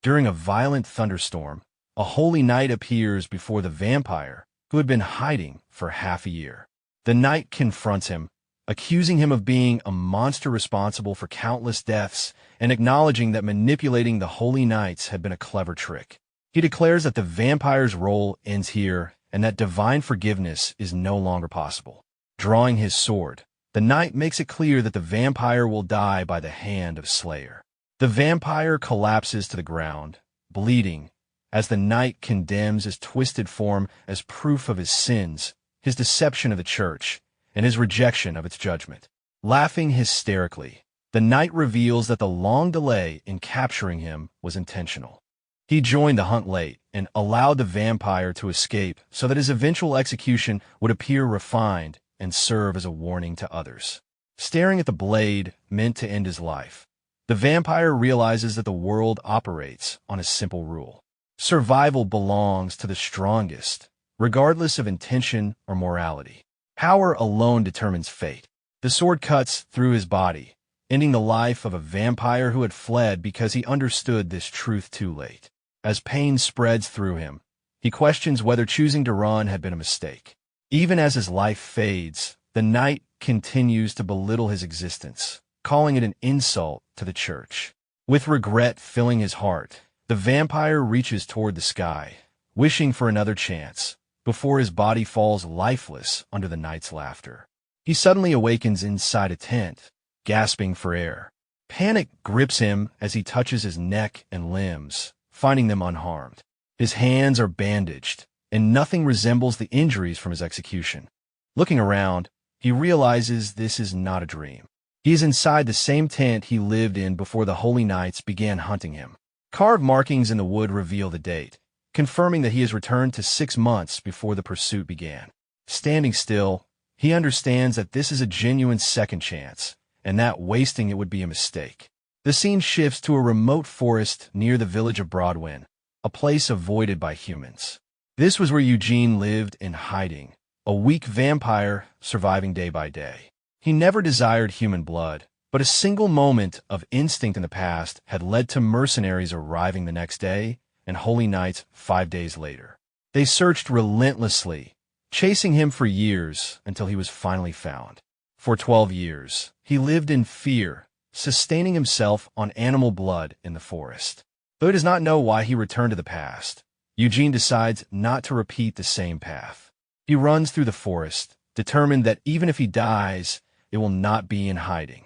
During a violent thunderstorm, a holy knight appears before the vampire, who had been hiding for half a year. The knight confronts him, accusing him of being a monster responsible for countless deaths and acknowledging that manipulating the holy knights had been a clever trick. He declares that the vampire's role ends here and that divine forgiveness is no longer possible. Drawing his sword, the knight makes it clear that the vampire will die by the hand of Slayer. The vampire collapses to the ground, bleeding, as the knight condemns his twisted form as proof of his sins, his deception of the church, and his rejection of its judgment. Laughing hysterically, the knight reveals that the long delay in capturing him was intentional. He joined the hunt late and allowed the vampire to escape so that his eventual execution would appear refined and serve as a warning to others. Staring at the blade meant to end his life, the vampire realizes that the world operates on a simple rule. Survival belongs to the strongest, regardless of intention or morality. Power alone determines fate. The sword cuts through his body, ending the life of a vampire who had fled because he understood this truth too late. As pain spreads through him, he questions whether choosing to run had been a mistake. Even as his life fades, the knight continues to belittle his existence, calling it an insult to the church. With regret filling his heart, the vampire reaches toward the sky, wishing for another chance, before his body falls lifeless under the knight's laughter. He suddenly awakens inside a tent, gasping for air. Panic grips him as he touches his neck and limbs, finding them unharmed. His hands are bandaged, and nothing resembles the injuries from his execution. Looking around, he realizes this is not a dream. He is inside the same tent he lived in before the Holy Knights began hunting him. Carved markings in the wood reveal the date, confirming that he has returned to 6 months before the pursuit began. Standing still, he understands that this is a genuine second chance, and that wasting it would be a mistake. The scene shifts to a remote forest near the village of Broadwin, a place avoided by humans. This was where Eugene lived in hiding, a weak vampire surviving day by day. He never desired human blood, but a single moment of instinct in the past had led to mercenaries arriving the next day and holy knights 5 days later. They searched relentlessly, chasing him for years until he was finally found. For 12 years, he lived in fear, sustaining himself on animal blood in the forest. Though he does not know why he returned to the past, Eugene decides not to repeat the same path. He runs through the forest, determined that even if he dies, it will not be in hiding.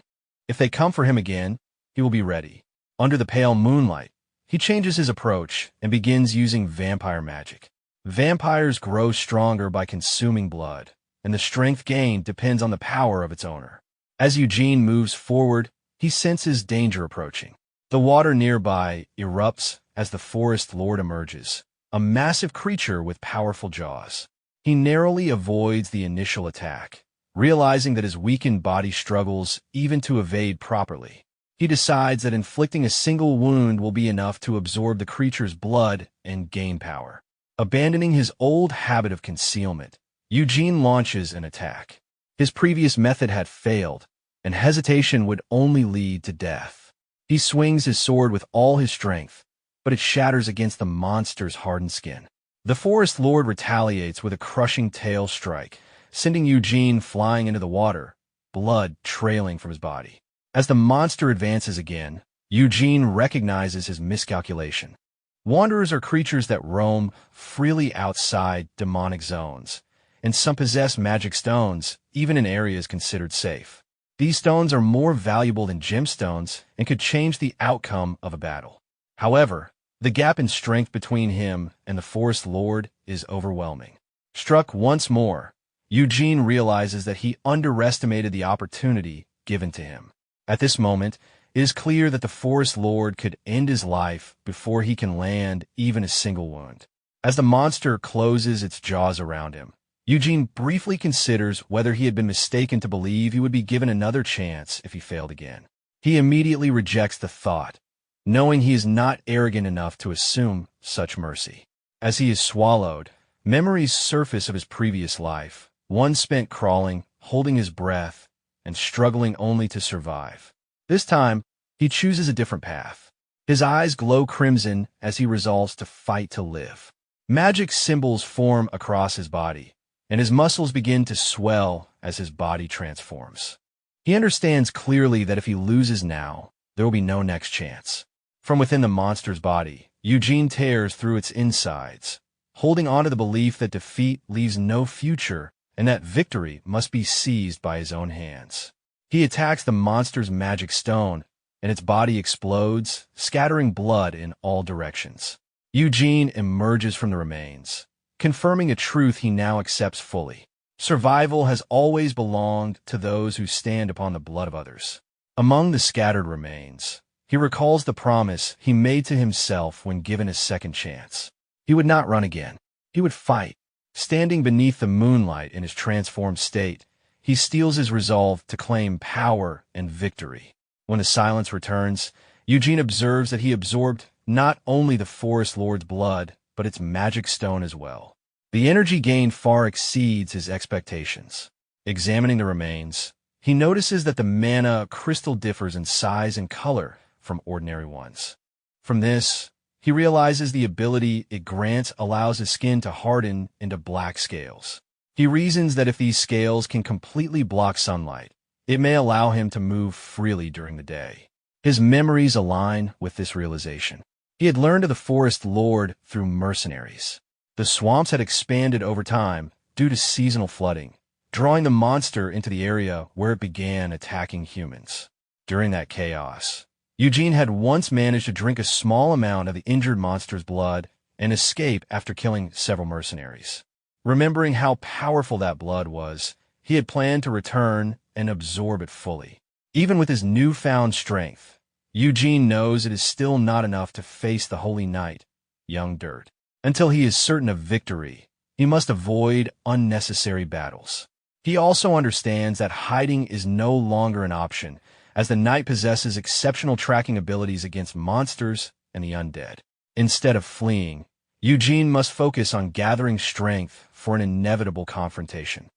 If they come for him again, he will be ready. Under the pale moonlight, he changes his approach and begins using vampire magic. Vampires grow stronger by consuming blood, and the strength gained depends on the power of its owner. As Eugene moves forward, he senses danger approaching. The water nearby erupts as the forest lord emerges, a massive creature with powerful jaws. He narrowly avoids the initial attack, realizing that his weakened body struggles even to evade properly. He decides that inflicting a single wound will be enough to absorb the creature's blood and gain power. Abandoning his old habit of concealment, Eugene launches an attack. His previous method had failed, and hesitation would only lead to death. He swings his sword with all his strength, but it shatters against the monster's hardened skin. The forest lord retaliates with a crushing tail strike, sending Eugene flying into the water, blood trailing from his body. As the monster advances again, Eugene recognizes his miscalculation. Wanderers are creatures that roam freely outside demonic zones, and some possess magic stones, even in areas considered safe. These stones are more valuable than gemstones and could change the outcome of a battle. However, the gap in strength between him and the forest lord is overwhelming. Struck once more, Eugene realizes that he underestimated the opportunity given to him. At this moment, it is clear that the forest lord could end his life before he can land even a single wound. As the monster closes its jaws around him, Eugene briefly considers whether he had been mistaken to believe he would be given another chance if he failed again. He immediately rejects the thought, knowing he is not arrogant enough to assume such mercy. As he is swallowed, memories surface of his previous life, one spent crawling, holding his breath, and struggling only to survive. This time, he chooses a different path. His eyes glow crimson as he resolves to fight to live. Magic symbols form across his body, and his muscles begin to swell as his body transforms. He understands clearly that if he loses now, there will be no next chance. From within the monster's body, Eugene tears through its insides, holding on to the belief that defeat leaves no future and that victory must be seized by his own hands. He attacks the monster's magic stone, and its body explodes, scattering blood in all directions. Eugene emerges from the remains, confirming a truth he now accepts fully. Survival has always belonged to those who stand upon the blood of others. Among the scattered remains, he recalls the promise he made to himself when given his second chance. He would not run again. He would fight. Standing beneath the moonlight in his transformed state, he steels his resolve to claim power and victory. When the silence returns, Eugene observes that he absorbed not only the forest lord's blood, but its magic stone as well. The energy gained far exceeds his expectations. Examining the remains, he notices that the mana crystal differs in size and color from ordinary ones. From this, he realizes the ability it grants allows his skin to harden into black scales. He reasons that if these scales can completely block sunlight, it may allow him to move freely during the day. His memories align with this realization. He had learned of the forest lord through mercenaries. The swamps had expanded over time due to seasonal flooding, drawing the monster into the area where it began attacking humans. During that chaos, Eugene had once managed to drink a small amount of the injured monster's blood and escape after killing several mercenaries. Remembering how powerful that blood was, he had planned to return and absorb it fully. Even with his newfound strength, Eugene knows it is still not enough to face the holy knight, young Dirt. Until he is certain of victory, he must avoid unnecessary battles. He also understands that hiding is no longer an option, as the knight possesses exceptional tracking abilities against monsters and the undead. Instead of fleeing, Eugene must focus on gathering strength for an inevitable confrontation.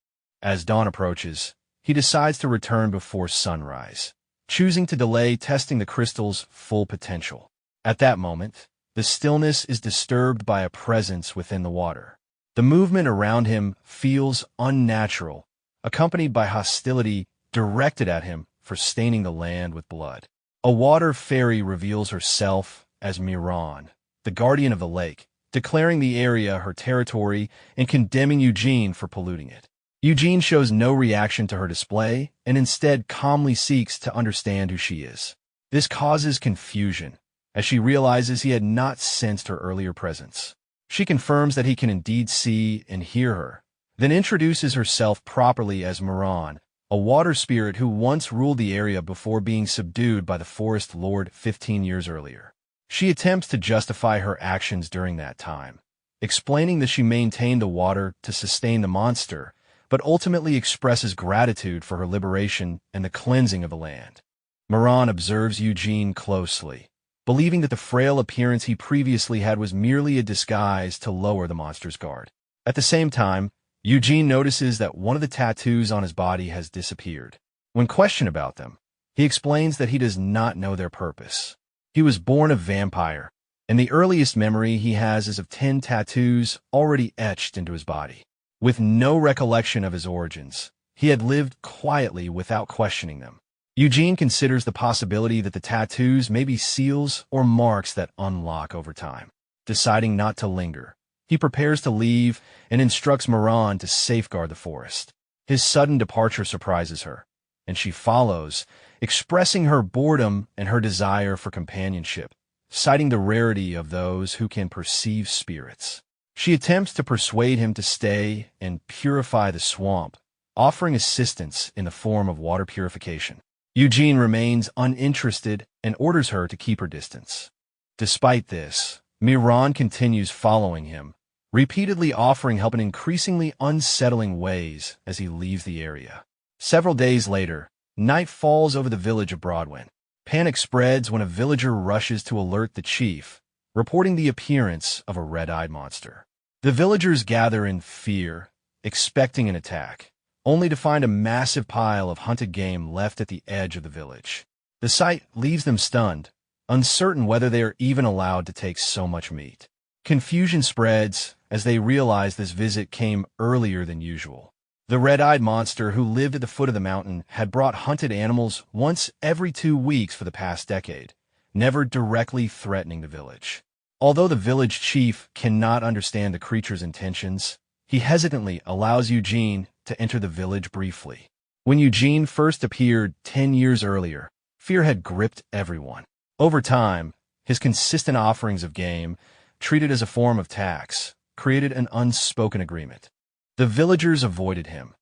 As dawn approaches, he decides to return before sunrise, choosing to delay testing the crystal's full potential. At that moment, the stillness is disturbed by a presence within the water. The movement around him feels unnatural, accompanied by hostility directed at him for staining the land with blood. A water fairy reveals herself as Miran, the guardian of the lake, declaring the area her territory and condemning Eugene for polluting it. Eugene shows no reaction to her display and instead calmly seeks to understand who she is. This causes confusion, as she realizes he had not sensed her earlier presence. She confirms that he can indeed see and hear her, then introduces herself properly as Miran, a water spirit who once ruled the area before being subdued by the forest lord 15 years earlier. She attempts to justify her actions during that time, explaining that she maintained the water to sustain the monster, but ultimately expresses gratitude for her liberation and the cleansing of the land. Miran observes Eugene closely, believing that the frail appearance he previously had was merely a disguise to lower the monster's guard. At the same time, Eugene notices that one of the tattoos on his body has disappeared. When questioned about them, he explains that he does not know their purpose. He was born a vampire, and the earliest memory he has is of 10 tattoos already etched into his body. With no recollection of his origins, he had lived quietly without questioning them. Eugene considers the possibility that the tattoos may be seals or marks that unlock over time. Deciding not to linger, he prepares to leave and instructs Miran to safeguard the forest. His sudden departure surprises her, and she follows, expressing her boredom and her desire for companionship, citing the rarity of those who can perceive spirits. She attempts to persuade him to stay and purify the swamp, offering assistance in the form of water purification. Eugene remains uninterested and orders her to keep her distance. Despite this, Miran continues following him, repeatedly offering help in increasingly unsettling ways as he leaves the area. Several days later, night falls over the village of Broadwin. Panic spreads when a villager rushes to alert the chief, reporting the appearance of a red-eyed monster. The villagers gather in fear, expecting an attack, only to find a massive pile of hunted game left at the edge of the village. The sight leaves them stunned, uncertain whether they are even allowed to take so much meat. Confusion spreads as they realize this visit came earlier than usual. The red-eyed monster who lived at the foot of the mountain had brought hunted animals once every 2 weeks for the past decade, never directly threatening the village. Although the village chief cannot understand the creature's intentions, he hesitantly allows Eugene to enter the village briefly. When Eugene first appeared 10 years earlier, fear had gripped everyone. Over time, his consistent offerings of game, treated as a form of tax, created an unspoken agreement. The villagers avoided him,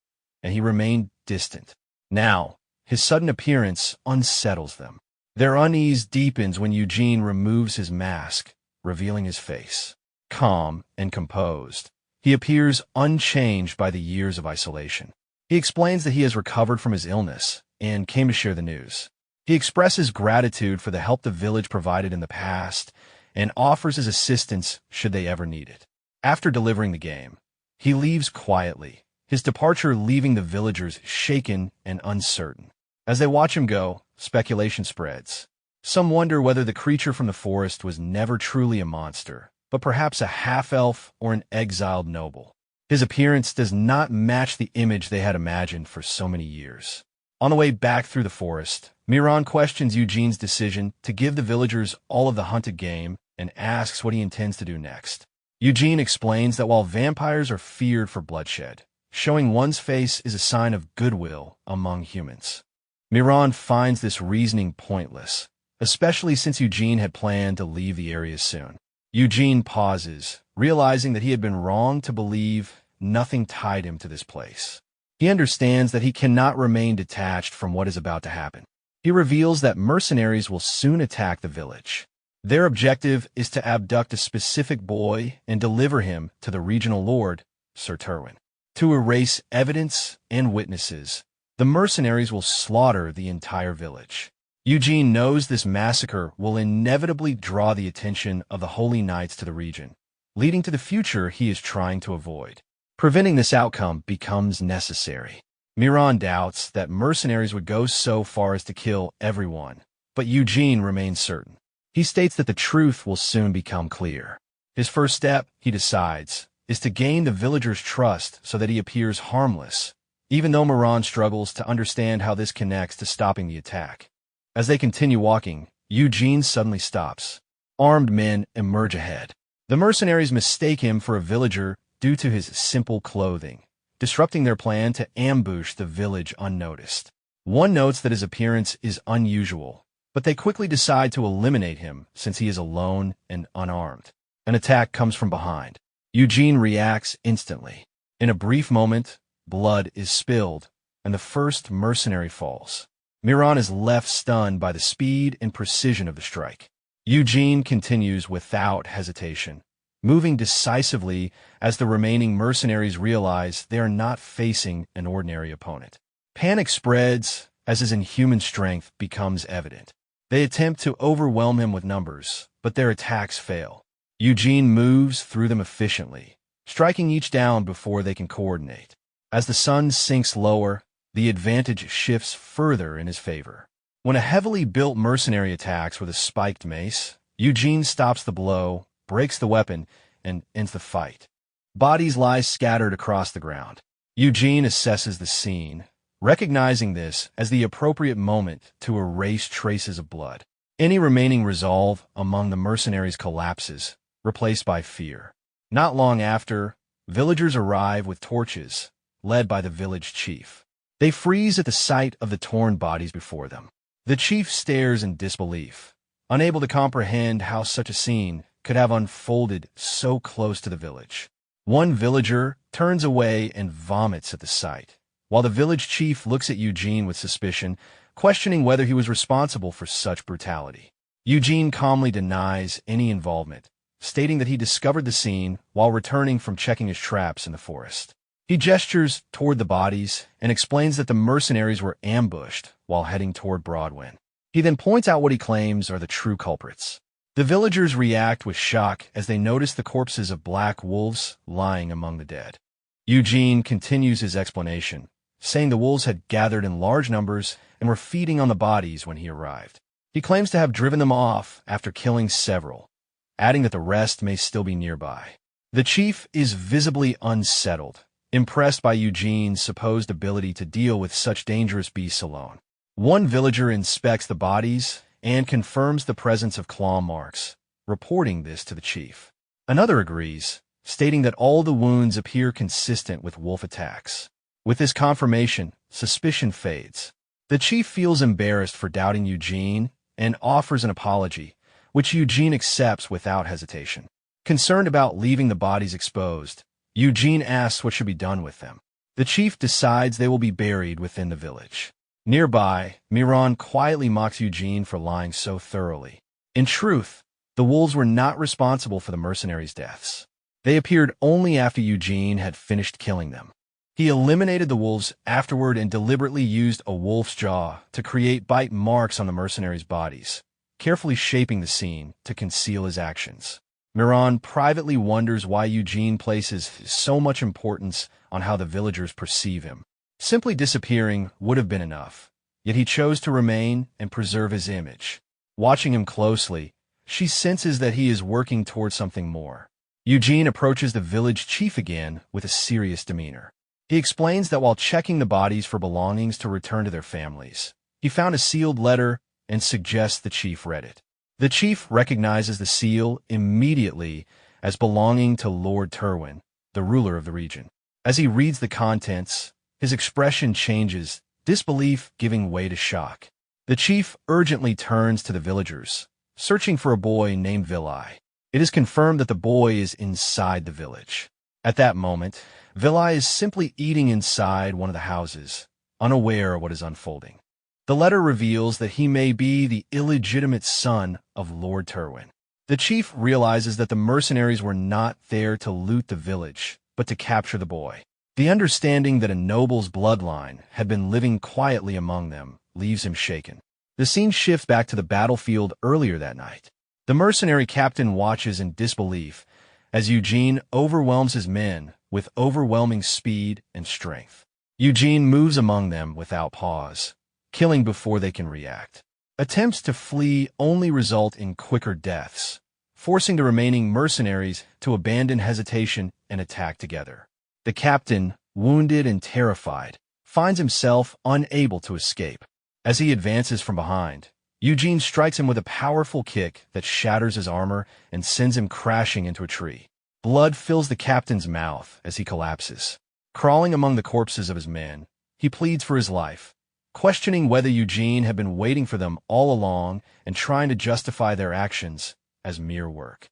and he remained distant. Now, his sudden appearance unsettles them. Their unease deepens when Eugene removes his mask, revealing his face. Calm and composed, he appears unchanged by the years of isolation. He explains that he has recovered from his illness and came to share the news. He expresses gratitude for the help the village provided in the past and offers his assistance should they ever need it. After delivering the game, he leaves quietly, his departure leaving the villagers shaken and uncertain. As they watch him go, speculation spreads. Some wonder whether the creature from the forest was never truly a monster, but perhaps a half-elf or an exiled noble. His appearance does not match the image they had imagined for so many years. On the way back through the forest, Miran questions Eugene's decision to give the villagers all of the hunted game and asks what he intends to do next. Eugene explains that while vampires are feared for bloodshed, showing one's face is a sign of goodwill among humans. Miran finds this reasoning pointless, especially since Eugene had planned to leave the area soon. Eugene pauses, realizing that he had been wrong to believe nothing tied him to this place. He understands that he cannot remain detached from what is about to happen. He reveals that mercenaries will soon attack the village. Their objective is to abduct a specific boy and deliver him to the regional lord, Sir Terwin. To erase evidence and witnesses, the mercenaries will slaughter the entire village. Eugene knows this massacre will inevitably draw the attention of the Holy Knights to the region, leading to the future he is trying to avoid. Preventing this outcome becomes necessary. Miran doubts that mercenaries would go so far as to kill everyone, but Eugene remains certain. He states that the truth will soon become clear. His first step, he decides, is to gain the villagers' trust so that he appears harmless, even though Miran struggles to understand how this connects to stopping the attack. As they continue walking, Eugene suddenly stops. Armed men emerge ahead. The mercenaries mistake him for a villager due to his simple clothing, disrupting their plan to ambush the village unnoticed. One notes that his appearance is unusual, but they quickly decide to eliminate him since he is alone and unarmed. An attack comes from behind. Eugene reacts instantly. In a brief moment, blood is spilled, and the first mercenary falls. Miran is left stunned by the speed and precision of the strike. Eugene continues without hesitation, moving decisively as the remaining mercenaries realize they are not facing an ordinary opponent. Panic spreads as his inhuman strength becomes evident. They attempt to overwhelm him with numbers, but their attacks fail. Eugene moves through them efficiently, striking each down before they can coordinate. As the sun sinks lower, the advantage shifts further in his favor. When a heavily built mercenary attacks with a spiked mace, Eugene stops the blow, breaks the weapon, and ends the fight. Bodies lie scattered across the ground. Eugene assesses the scene, recognizing this as the appropriate moment to erase traces of blood. Any remaining resolve among the mercenaries collapses, replaced by fear. Not long after, villagers arrive with torches, led by the village chief. They freeze at the sight of the torn bodies before them. The chief stares in disbelief, unable to comprehend how such a scene could have unfolded so close to the village. One villager turns away and vomits at the sight, while the village chief looks at Eugene with suspicion, questioning whether he was responsible for such brutality. Eugene calmly denies any involvement, stating that he discovered the scene while returning from checking his traps in the forest. He gestures toward the bodies and explains that the mercenaries were ambushed while heading toward Broadwind. He then points out what he claims are the true culprits. The villagers react with shock as they notice the corpses of black wolves lying among the dead. Eugene continues his explanation, saying the wolves had gathered in large numbers and were feeding on the bodies when he arrived. He claims to have driven them off after killing several, adding that the rest may still be nearby. The chief is visibly unsettled, impressed by Eugene's supposed ability to deal with such dangerous beasts alone. One villager inspects the bodies and confirms the presence of claw marks, reporting this to the chief. Another agrees, stating that all the wounds appear consistent with wolf attacks. With this confirmation, suspicion fades. The chief feels embarrassed for doubting Eugene and offers an apology, which Eugene accepts without hesitation. Concerned about leaving the bodies exposed, Eugene asks what should be done with them. The chief decides they will be buried within the village. Nearby, Miran quietly mocks Eugene for lying so thoroughly. In truth, the wolves were not responsible for the mercenaries' deaths. They appeared only after Eugene had finished killing them. He eliminated the wolves afterward and deliberately used a wolf's jaw to create bite marks on the mercenaries' bodies, carefully shaping the scene to conceal his actions. Miran privately wonders why Eugene places so much importance on how the villagers perceive him. Simply disappearing would have been enough, yet he chose to remain and preserve his image. Watching him closely, she senses that he is working towards something more. Eugene approaches the village chief again with a serious demeanor. He explains that while checking the bodies for belongings to return to their families, he found a sealed letter and suggests the chief read it. The chief recognizes the seal immediately as belonging to Lord Terwin, the ruler of the region. As he reads the contents, his expression changes, disbelief giving way to shock. The chief urgently turns to the villagers, searching for a boy named Vilai. It is confirmed that the boy is inside the village. At that moment, Vilai is simply eating inside one of the houses, unaware of what is unfolding. The letter reveals that he may be the illegitimate son of Lord Terwin. The chief realizes that the mercenaries were not there to loot the village, but to capture the boy. The understanding that a noble's bloodline had been living quietly among them leaves him shaken. The scene shifts back to the battlefield earlier that night. The mercenary captain watches in disbelief as Eugene overwhelms his men with overwhelming speed and strength. Eugene moves among them without pause, killing before they can react. Attempts to flee only result in quicker deaths, forcing the remaining mercenaries to abandon hesitation and attack together. The captain, wounded and terrified, finds himself unable to escape. As he advances from behind, Eugene strikes him with a powerful kick that shatters his armor and sends him crashing into a tree. Blood fills the captain's mouth as he collapses. Crawling among the corpses of his men, he pleads for his life, questioning whether Eugene had been waiting for them all along and trying to justify their actions as mere work.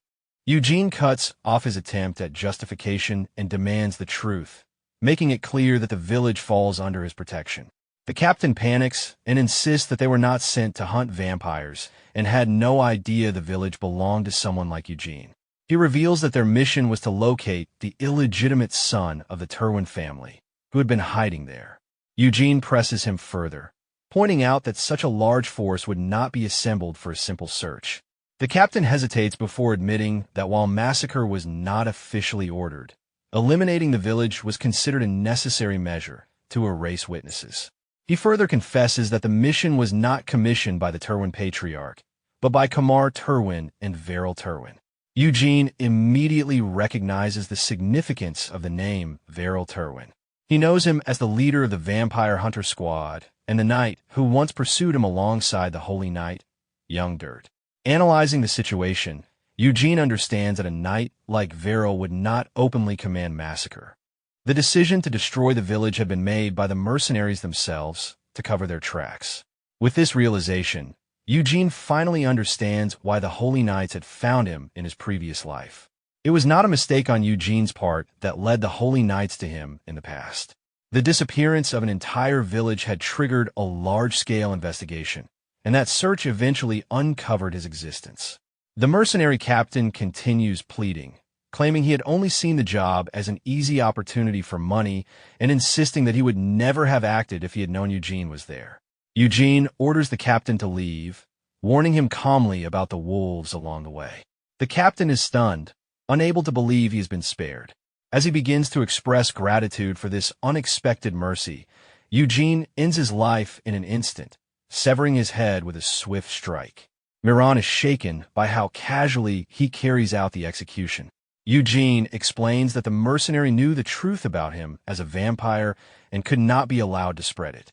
Eugene cuts off his attempt at justification and demands the truth, making it clear that the village falls under his protection. The captain panics and insists that they were not sent to hunt vampires and had no idea the village belonged to someone like Eugene. He reveals that their mission was to locate the illegitimate son of the Terwin family, who had been hiding there. Eugene presses him further, pointing out that such a large force would not be assembled for a simple search. The captain hesitates before admitting that while massacre was not officially ordered, eliminating the village was considered a necessary measure to erase witnesses. He further confesses that the mission was not commissioned by the Terwin Patriarch, but by Kamar Terwin and Veril Terwin. Eugene immediately recognizes the significance of the name Veril Terwin. He knows him as the leader of the Vampire Hunter Squad and the knight who once pursued him alongside the Holy Knight, Young Dirt. Analyzing the situation, Eugene understands that a knight like Veril would not openly command massacre. The decision to destroy the village had been made by the mercenaries themselves to cover their tracks. With this realization, Eugene finally understands why the Holy Knights had found him in his previous life. It was not a mistake on Eugene's part that led the Holy Knights to him in the past. The disappearance of an entire village had triggered a large-scale investigation, and that search eventually uncovered his existence. The mercenary captain continues pleading, claiming he had only seen the job as an easy opportunity for money and insisting that he would never have acted if he had known Eugene was there. Eugene orders the captain to leave, warning him calmly about the wolves along the way. The captain is stunned, unable to believe he has been spared. As he begins to express gratitude for this unexpected mercy, Eugene ends his life in an instant, severing his head with a swift strike. Miran is shaken by how casually he carries out the execution. Eugene explains that the mercenary knew the truth about him as a vampire and could not be allowed to spread it.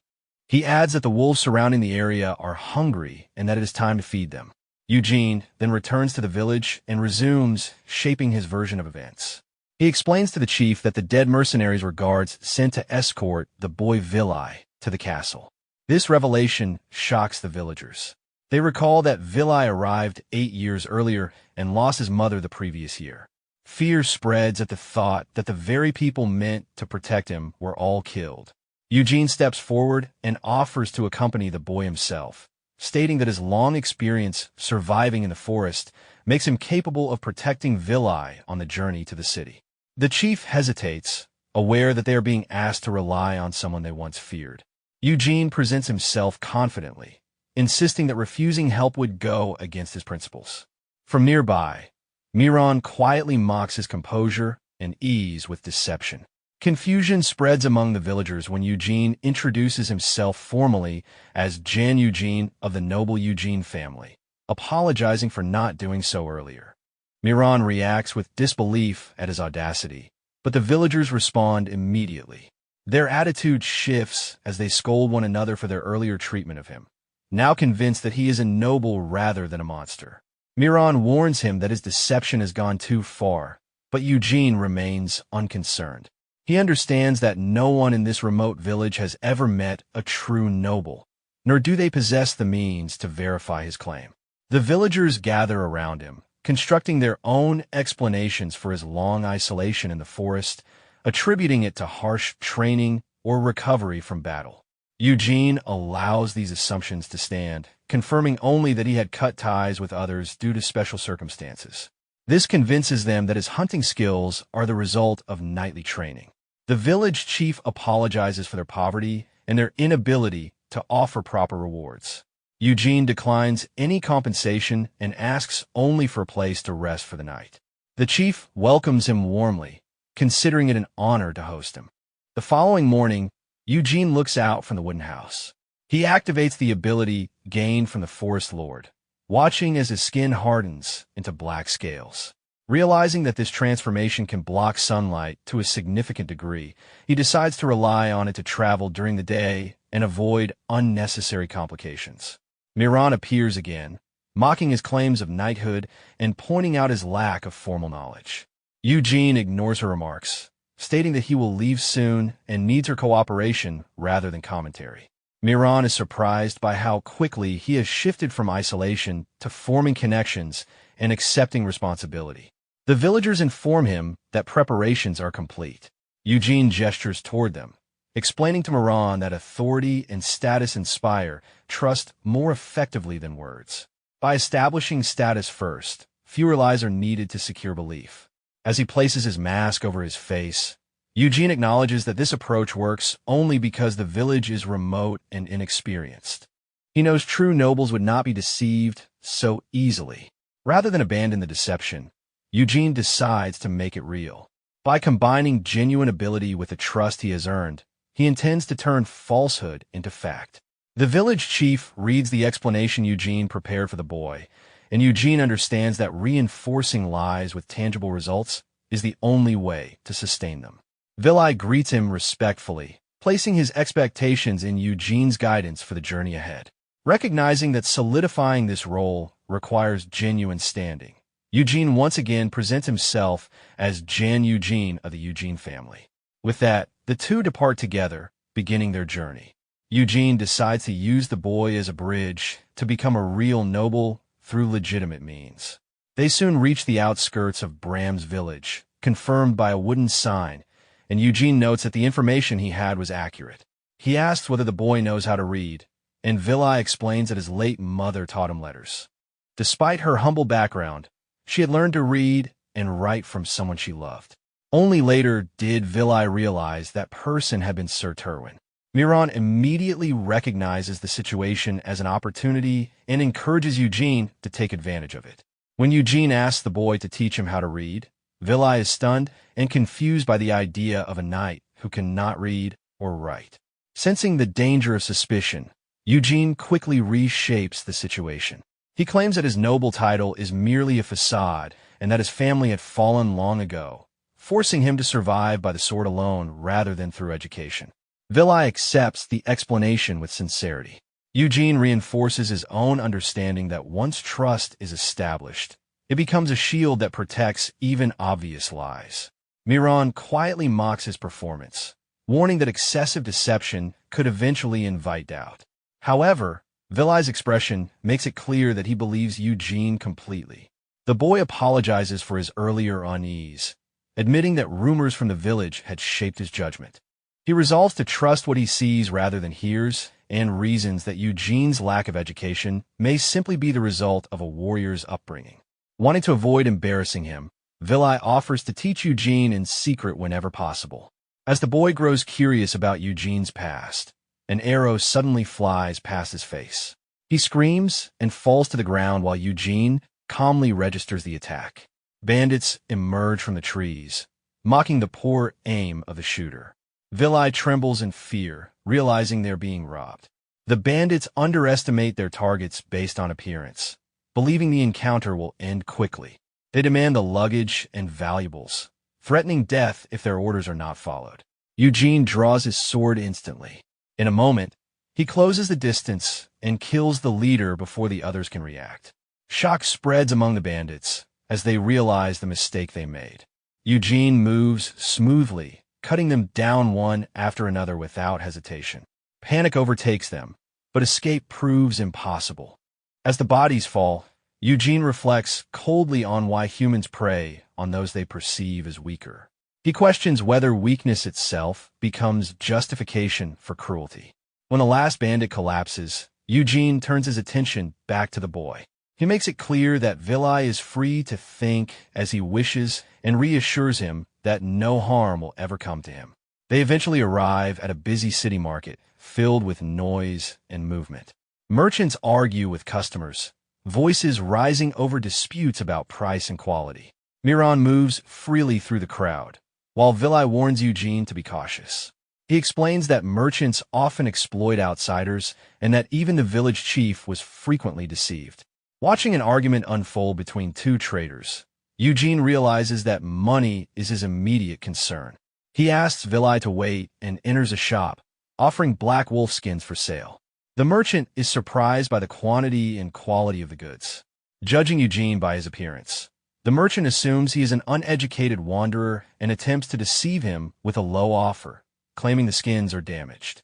He adds that the wolves surrounding the area are hungry and that it is time to feed them. Eugene then returns to the village and resumes shaping his version of events. He explains to the chief that the dead mercenaries were guards sent to escort the boy Vilai to the castle. This revelation shocks the villagers. They recall that Vilai arrived 8 years earlier and lost his mother the previous year. Fear spreads at the thought that the very people meant to protect him were all killed. Eugene steps forward and offers to accompany the boy himself, stating that his long experience surviving in the forest makes him capable of protecting Vilai on the journey to the city. The chief hesitates, aware that they are being asked to rely on someone they once feared. Eugene presents himself confidently, insisting that refusing help would go against his principles. From nearby, Miran quietly mocks his composure and ease with deception. Confusion spreads among the villagers when Eugene introduces himself formally as Jan Eugene of the noble Eugene family, apologizing for not doing so earlier. Miran reacts with disbelief at his audacity, but the villagers respond immediately. Their attitude shifts as they scold one another for their earlier treatment of him, now convinced that he is a noble rather than a monster. Miran warns him that his deception has gone too far, but Eugene remains unconcerned. He understands that no one in this remote village has ever met a true noble, nor do they possess the means to verify his claim. The villagers gather around him, constructing their own explanations for his long isolation in the forest, attributing it to harsh training or recovery from battle. Eugene allows these assumptions to stand, confirming only that he had cut ties with others due to special circumstances. This convinces them that his hunting skills are the result of nightly training. The village chief apologizes for their poverty and their inability to offer proper rewards. Eugene declines any compensation and asks only for a place to rest for the night. The chief welcomes him warmly, considering it an honor to host him. The following morning, Eugene looks out from the wooden house. He activates the ability gained from the Forest Lord, watching as his skin hardens into black scales. Realizing that this transformation can block sunlight to a significant degree, he decides to rely on it to travel during the day and avoid unnecessary complications. Miran appears again, mocking his claims of knighthood and pointing out his lack of formal knowledge. Eugene ignores her remarks, stating that he will leave soon and needs her cooperation rather than commentary. Miran is surprised by how quickly he has shifted from isolation to forming connections and accepting responsibility. The villagers inform him that preparations are complete. Eugene gestures toward them, explaining to Miran that authority and status inspire trust more effectively than words. By establishing status first, fewer lies are needed to secure belief. As he places his mask over his face, Eugene acknowledges that this approach works only because the village is remote and inexperienced. He knows true nobles would not be deceived so easily. Rather than abandon the deception, Eugene decides to make it real. By combining genuine ability with the trust he has earned, he intends to turn falsehood into fact. The village chief reads the explanation Eugene prepared for the boy, and Eugene understands that reinforcing lies with tangible results is the only way to sustain them. Vilai greets him respectfully, placing his expectations in Eugene's guidance for the journey ahead. Recognizing that solidifying this role requires genuine standing, Eugene once again presents himself as Jan Eugene of the Eugene family. With that, the two depart together, beginning their journey. Eugene decides to use the boy as a bridge to become a real noble through legitimate means. They soon reach the outskirts of Bram's village, confirmed by a wooden sign, and Eugene notes that the information he had was accurate. He asks whether the boy knows how to read, and Vilai explains that his late mother taught him letters. Despite her humble background, she had learned to read and write from someone she loved. Only later did Vilai realize that person had been Sir Terwin. Miran immediately recognizes the situation as an opportunity and encourages Eugene to take advantage of it. When Eugene asks the boy to teach him how to read, Vilai is stunned and confused by the idea of a knight who cannot read or write. Sensing the danger of suspicion, Eugene quickly reshapes the situation. He claims that his noble title is merely a facade and that his family had fallen long ago, forcing him to survive by the sword alone rather than through education. Vilai accepts the explanation with sincerity. Eugene reinforces his own understanding that once trust is established, it becomes a shield that protects even obvious lies. Miran quietly mocks his performance, warning that excessive deception could eventually invite doubt. However, Vilai's expression makes it clear that he believes Eugene completely. The boy apologizes for his earlier unease, admitting that rumors from the village had shaped his judgment. He resolves to trust what he sees rather than hears, and reasons that Eugene's lack of education may simply be the result of a warrior's upbringing. Wanting to avoid embarrassing him, Vilai offers to teach Eugene in secret whenever possible. As the boy grows curious about Eugene's past, an arrow suddenly flies past his face. He screams and falls to the ground while Eugene calmly registers the attack. Bandits emerge from the trees, mocking the poor aim of the shooter. Vilai trembles in fear, realizing they're being robbed. The bandits underestimate their targets based on appearance, believing the encounter will end quickly. They demand the luggage and valuables, threatening death if their orders are not followed. Eugene draws his sword instantly. In a moment, he closes the distance and kills the leader before the others can react. Shock spreads among the bandits as they realize the mistake they made. Eugene moves smoothly, cutting them down one after another without hesitation. Panic overtakes them, but escape proves impossible. As the bodies fall, Eugene reflects coldly on why humans prey on those they perceive as weaker. He questions whether weakness itself becomes justification for cruelty. When the last bandit collapses, Eugene turns his attention back to the boy. He makes it clear that Vilai is free to think as he wishes and reassures him that no harm will ever come to him. They eventually arrive at a busy city market filled with noise and movement. Merchants argue with customers, voices rising over disputes about price and quality. Miran moves freely through the crowd, while Vilai warns Eugene to be cautious. He explains that merchants often exploit outsiders and that even the village chief was frequently deceived. Watching an argument unfold between two traders, Eugene realizes that money is his immediate concern. He asks Vilai to wait and enters a shop, offering black wolf skins for sale. The merchant is surprised by the quantity and quality of the goods. Judging Eugene by his appearance, the merchant assumes he is an uneducated wanderer and attempts to deceive him with a low offer, claiming the skins are damaged.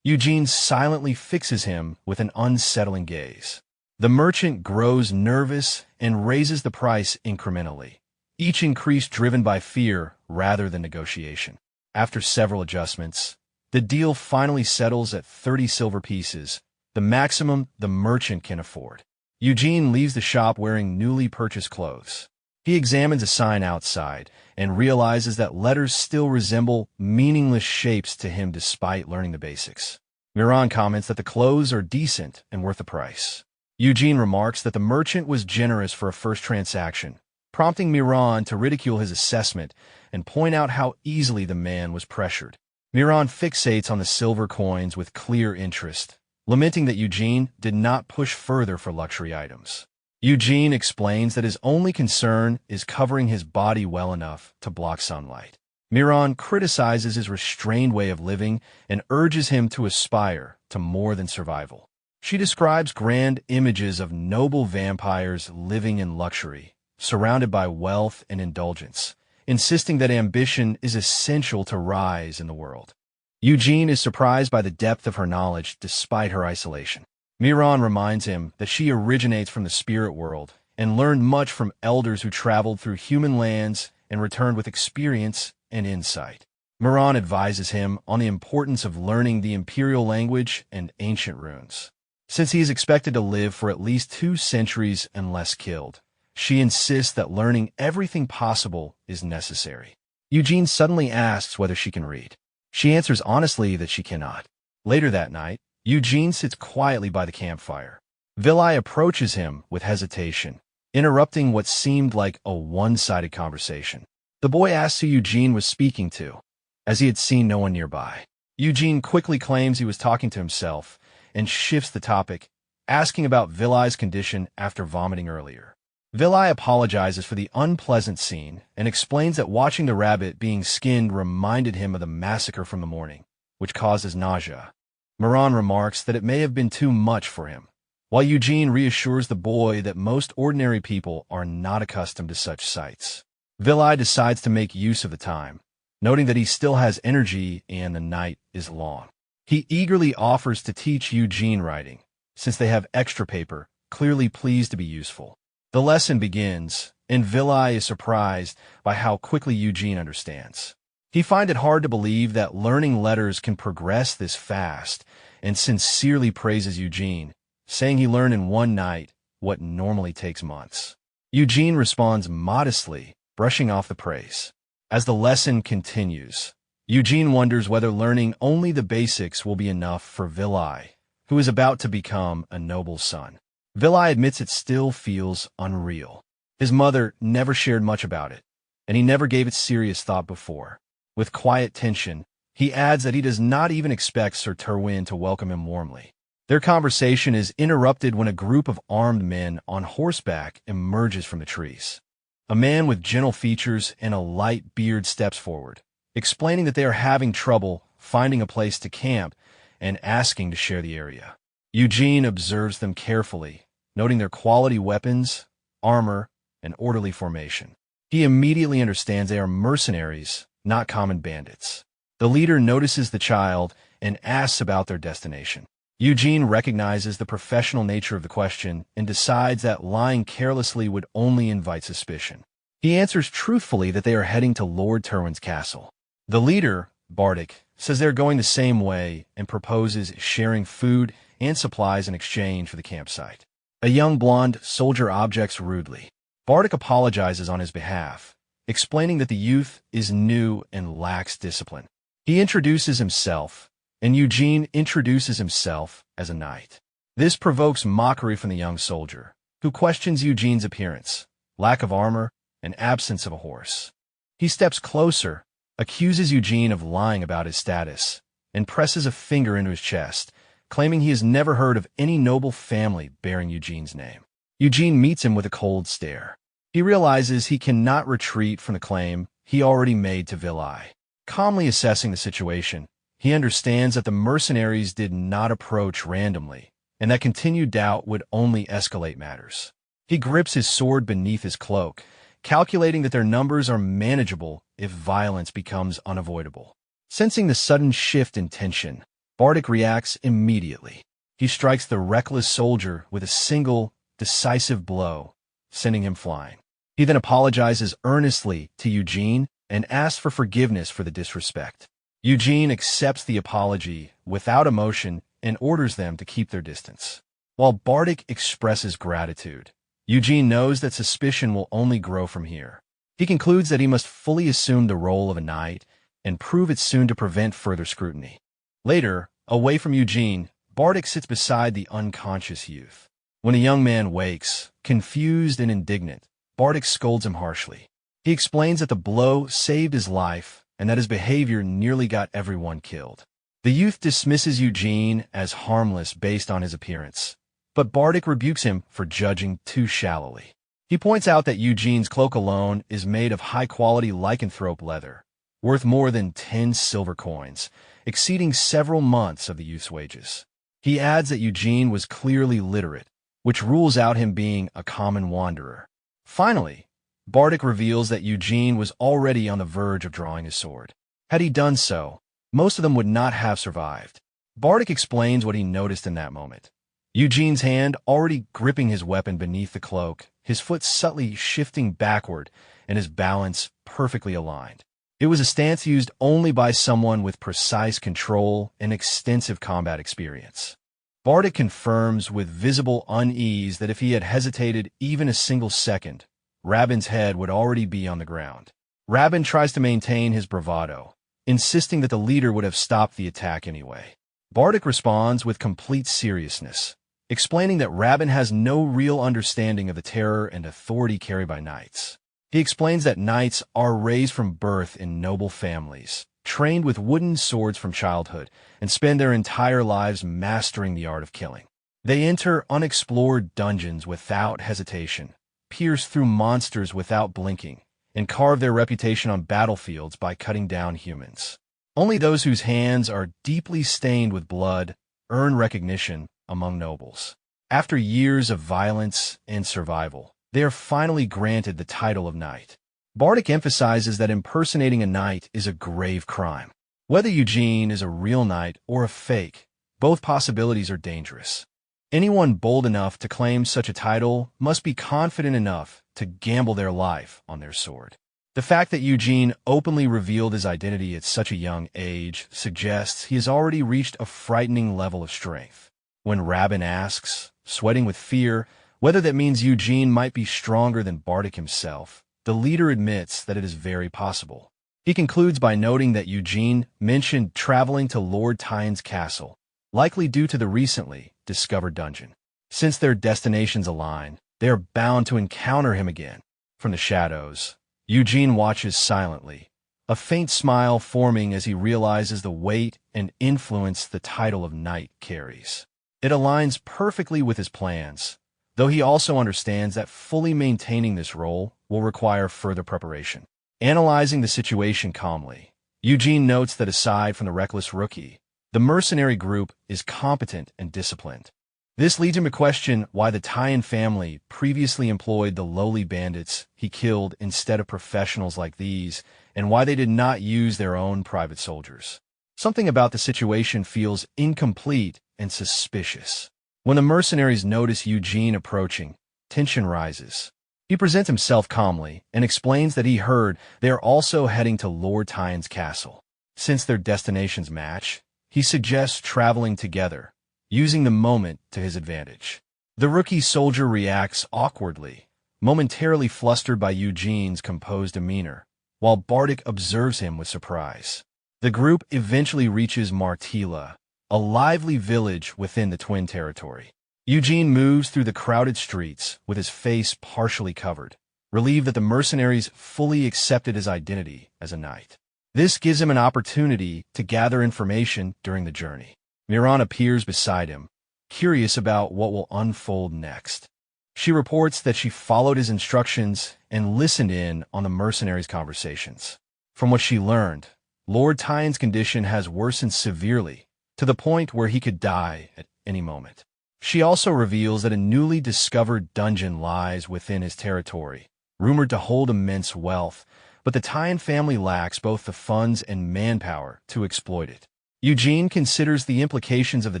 Eugene silently fixes him with an unsettling gaze. The merchant grows nervous and raises the price incrementally, each increase driven by fear rather than negotiation. After several adjustments, the deal finally settles at 30 silver pieces, the maximum the merchant can afford. Eugene leaves the shop wearing newly purchased clothes. He examines a sign outside and realizes that letters still resemble meaningless shapes to him despite learning the basics. Miran comments that the clothes are decent and worth the price. Eugene remarks that the merchant was generous for a first transaction, prompting Miran to ridicule his assessment and point out how easily the man was pressured. Miran fixates on the silver coins with clear interest, lamenting that Eugene did not push further for luxury items. Eugene explains that his only concern is covering his body well enough to block sunlight. Miran criticizes his restrained way of living and urges him to aspire to more than survival. She describes grand images of noble vampires living in luxury, surrounded by wealth and indulgence, insisting that ambition is essential to rise in the world. Eugene is surprised by the depth of her knowledge despite her isolation. Miran reminds him that she originates from the spirit world and learned much from elders who traveled through human lands and returned with experience and insight. Miran advises him on the importance of learning the imperial language and ancient runes. Since he is expected to live for at least 2 centuries unless killed, she insists that learning everything possible is necessary. Eugene suddenly asks whether she can read. She answers honestly that she cannot. Later that night, Eugene sits quietly by the campfire. Vilai approaches him with hesitation, interrupting what seemed like a one-sided conversation. The boy asks who Eugene was speaking to, as he had seen no one nearby. Eugene quickly claims he was talking to himself, and shifts the topic, asking about Vilai's condition after vomiting earlier. Vilai apologizes for the unpleasant scene and explains that watching the rabbit being skinned reminded him of the massacre from the morning, which causes nausea. Moran remarks that it may have been too much for him, while Eugene reassures the boy that most ordinary people are not accustomed to such sights. Vilai decides to make use of the time, noting that he still has energy and the night is long. He eagerly offers to teach Eugene writing, since they have extra paper, clearly pleased to be useful. The lesson begins, and Vilai is surprised by how quickly Eugene understands. He finds it hard to believe that learning letters can progress this fast, and sincerely praises Eugene, saying he learned in one night what normally takes months. Eugene responds modestly, brushing off the praise. As the lesson continues, Eugene wonders whether learning only the basics will be enough for Vilai, who is about to become a noble son. Vilai admits it still feels unreal. His mother never shared much about it, and he never gave it serious thought before. With quiet tension, he adds that he does not even expect Sir Terwin to welcome him warmly. Their conversation is interrupted when a group of armed men on horseback emerges from the trees. A man with gentle features and a light beard steps forward, explaining that they are having trouble finding a place to camp and asking to share the area. Eugene observes them carefully, noting their quality weapons, armor, and orderly formation. He immediately understands they are mercenaries, not common bandits. The leader notices the child and asks about their destination. Eugene recognizes the professional nature of the question and decides that lying carelessly would only invite suspicion. He answers truthfully that they are heading to Lord Terwin's castle. The leader, Bardic, says they're going the same way and proposes sharing food and supplies in exchange for the campsite. A young blonde soldier objects rudely. Bardic apologizes on his behalf, explaining that the youth is new and lacks discipline. He introduces himself, and Eugene introduces himself as a knight. This provokes mockery from the young soldier, who questions Eugene's appearance, lack of armor, and absence of a horse. He steps closer, accuses Eugene of lying about his status, and presses a finger into his chest, claiming he has never heard of any noble family bearing Eugene's name. Eugene meets him with a cold stare. He realizes he cannot retreat from the claim he already made to Vilai. Calmly assessing the situation, he understands that the mercenaries did not approach randomly, and that continued doubt would only escalate matters. He grips his sword beneath his cloak, calculating that their numbers are manageable if violence becomes unavoidable. Sensing the sudden shift in tension, Bardic reacts immediately. He strikes the reckless soldier with a single, decisive blow, sending him flying. He then apologizes earnestly to Eugene and asks for forgiveness for the disrespect. Eugene accepts the apology without emotion and orders them to keep their distance. While Bardic expresses gratitude, Eugene knows that suspicion will only grow from here. He concludes that he must fully assume the role of a knight and prove it soon to prevent further scrutiny. Later, away from Eugene, Bardic sits beside the unconscious youth. When a young man wakes, confused and indignant, Bardic scolds him harshly. He explains that the blow saved his life and that his behavior nearly got everyone killed. The youth dismisses Eugene as harmless based on his appearance, but Bardic rebukes him for judging too shallowly. He points out that Eugene's cloak alone is made of high-quality lycanthrope leather, worth more than 10 silver coins, exceeding several months of the youth's wages. He adds that Eugene was clearly literate, which rules out him being a common wanderer. Finally, Bardic reveals that Eugene was already on the verge of drawing his sword. Had he done so, most of them would not have survived. Bardic explains what he noticed in that moment. Eugene's hand already gripping his weapon beneath the cloak, his foot subtly shifting backward, and his balance perfectly aligned. It was a stance used only by someone with precise control and extensive combat experience. Bardic confirms with visible unease that if he had hesitated even a single second, Rabin's head would already be on the ground. Rabin tries to maintain his bravado, insisting that the leader would have stopped the attack anyway. Bardic responds with complete seriousness, explaining that Rabin has no real understanding of the terror and authority carried by knights. He explains that knights are raised from birth in noble families, trained with wooden swords from childhood, and spend their entire lives mastering the art of killing. They enter unexplored dungeons without hesitation, pierce through monsters without blinking, and carve their reputation on battlefields by cutting down humans. Only those whose hands are deeply stained with blood earn recognition among nobles. After years of violence and survival, they are finally granted the title of knight. Bardic emphasizes that impersonating a knight is a grave crime. Whether Eugene is a real knight or a fake, both possibilities are dangerous. Anyone bold enough to claim such a title must be confident enough to gamble their life on their sword. The fact that Eugene openly revealed his identity at such a young age suggests he has already reached a frightening level of strength. When Rabin asks, sweating with fear, whether that means Eugene might be stronger than Bardic himself, the leader admits that it is very possible. He concludes by noting that Eugene mentioned traveling to Lord Tyen's castle, likely due to the recently discovered dungeon. Since their destinations align, they are bound to encounter him again. From the shadows, Eugene watches silently, a faint smile forming as he realizes the weight and influence the title of knight carries. It aligns perfectly with his plans, though he also understands that fully maintaining this role will require further preparation. Analyzing the situation calmly, Eugene notes that aside from the reckless rookie, the mercenary group is competent and disciplined. This leads him to question why the Tyen family previously employed the lowly bandits he killed instead of professionals like these, and why they did not use their own private soldiers. Something about the situation feels incomplete and suspicious. When the mercenaries notice Eugene approaching, tension rises. He presents himself calmly and explains that he heard they are also heading to Lord Tyen's castle. Since their destinations match, he suggests traveling together, using the moment to his advantage. The rookie soldier reacts awkwardly, momentarily flustered by Eugene's composed demeanor, while Bardic observes him with surprise. The group eventually reaches Martila, a lively village within the Twin territory. Eugene moves through the crowded streets with his face partially covered, relieved that the mercenaries fully accepted his identity as a knight. This gives him an opportunity to gather information during the journey. Miran appears beside him, curious about what will unfold next. She reports that she followed his instructions and listened in on the mercenaries' conversations. From what she learned, Lord Tyen's condition has worsened severely, to the point where he could die at any moment. She also reveals that a newly discovered dungeon lies within his territory, rumored to hold immense wealth, but the Tyen family lacks both the funds and manpower to exploit it. Eugene considers the implications of the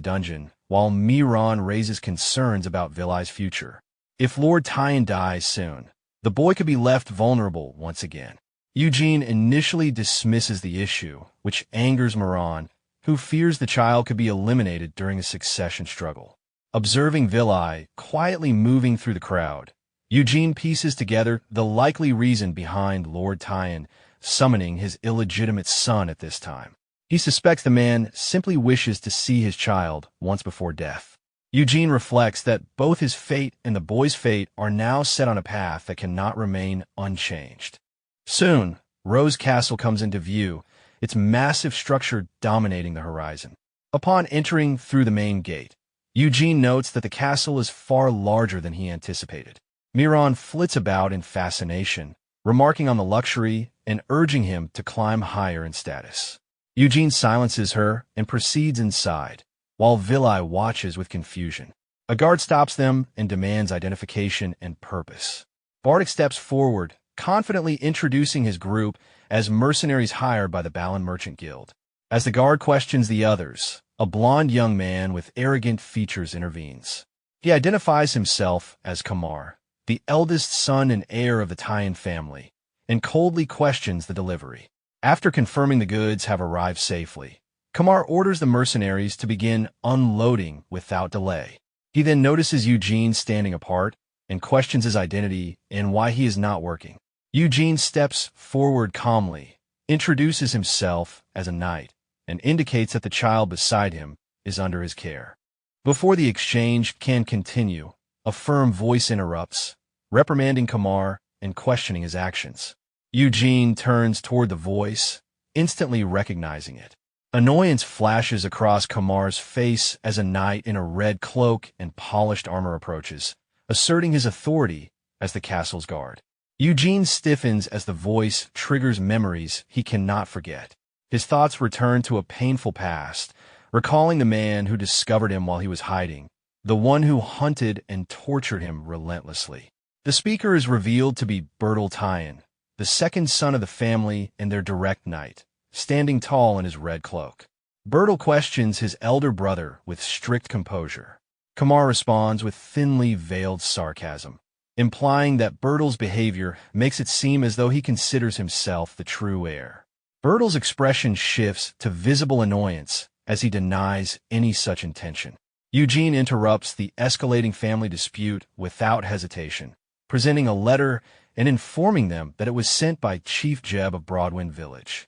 dungeon, while Miran raises concerns about Vilai's future. If Lord Tyen dies soon, the boy could be left vulnerable once again. Eugene initially dismisses the issue, which angers Miran, who fears the child could be eliminated during a succession struggle. Observing Vilai quietly moving through the crowd, Eugene pieces together the likely reason behind Lord Tyen summoning his illegitimate son at this time. He suspects the man simply wishes to see his child once before death. Eugene reflects that both his fate and the boy's fate are now set on a path that cannot remain unchanged. Soon, Rose Castle comes into view, its massive structure dominating the horizon. Upon entering through the main gate, Eugene notes that the castle is far larger than he anticipated. Miran flits about in fascination, remarking on the luxury and urging him to climb higher in status. Eugene silences her and proceeds inside, while Vilai watches with confusion. A guard stops them and demands identification and purpose. Bardic steps forward, confidently introducing his group as mercenaries hired by the Balan Merchant Guild. As the guard questions the others, a blond young man with arrogant features intervenes. He identifies himself as Kamar, the eldest son and heir of the Tyen family, and coldly questions the delivery. After confirming the goods have arrived safely, Kamar orders the mercenaries to begin unloading without delay. He then notices Eugene standing apart and questions his identity and why he is not working. Eugene steps forward calmly, introduces himself as a knight, and indicates that the child beside him is under his care. Before the exchange can continue, a firm voice interrupts, reprimanding Kamar and questioning his actions. Eugene turns toward the voice, instantly recognizing it. Annoyance flashes across Kamar's face as a knight in a red cloak and polished armor approaches, asserting his authority as the castle's guard. Eugene stiffens as the voice triggers memories he cannot forget. His thoughts return to a painful past, recalling the man who discovered him while he was hiding, the one who hunted and tortured him relentlessly. The speaker is revealed to be Bertel Tyan, the second son of the family and their direct knight, standing tall in his red cloak. Bertel questions his elder brother with strict composure. Kamar responds with thinly veiled sarcasm, implying that Bertel's behavior makes it seem as though he considers himself the true heir. Bertel's expression shifts to visible annoyance as he denies any such intention. Eugene interrupts the escalating family dispute without hesitation, presenting a letter and informing them that it was sent by Chief Jeb of Broadwind Village.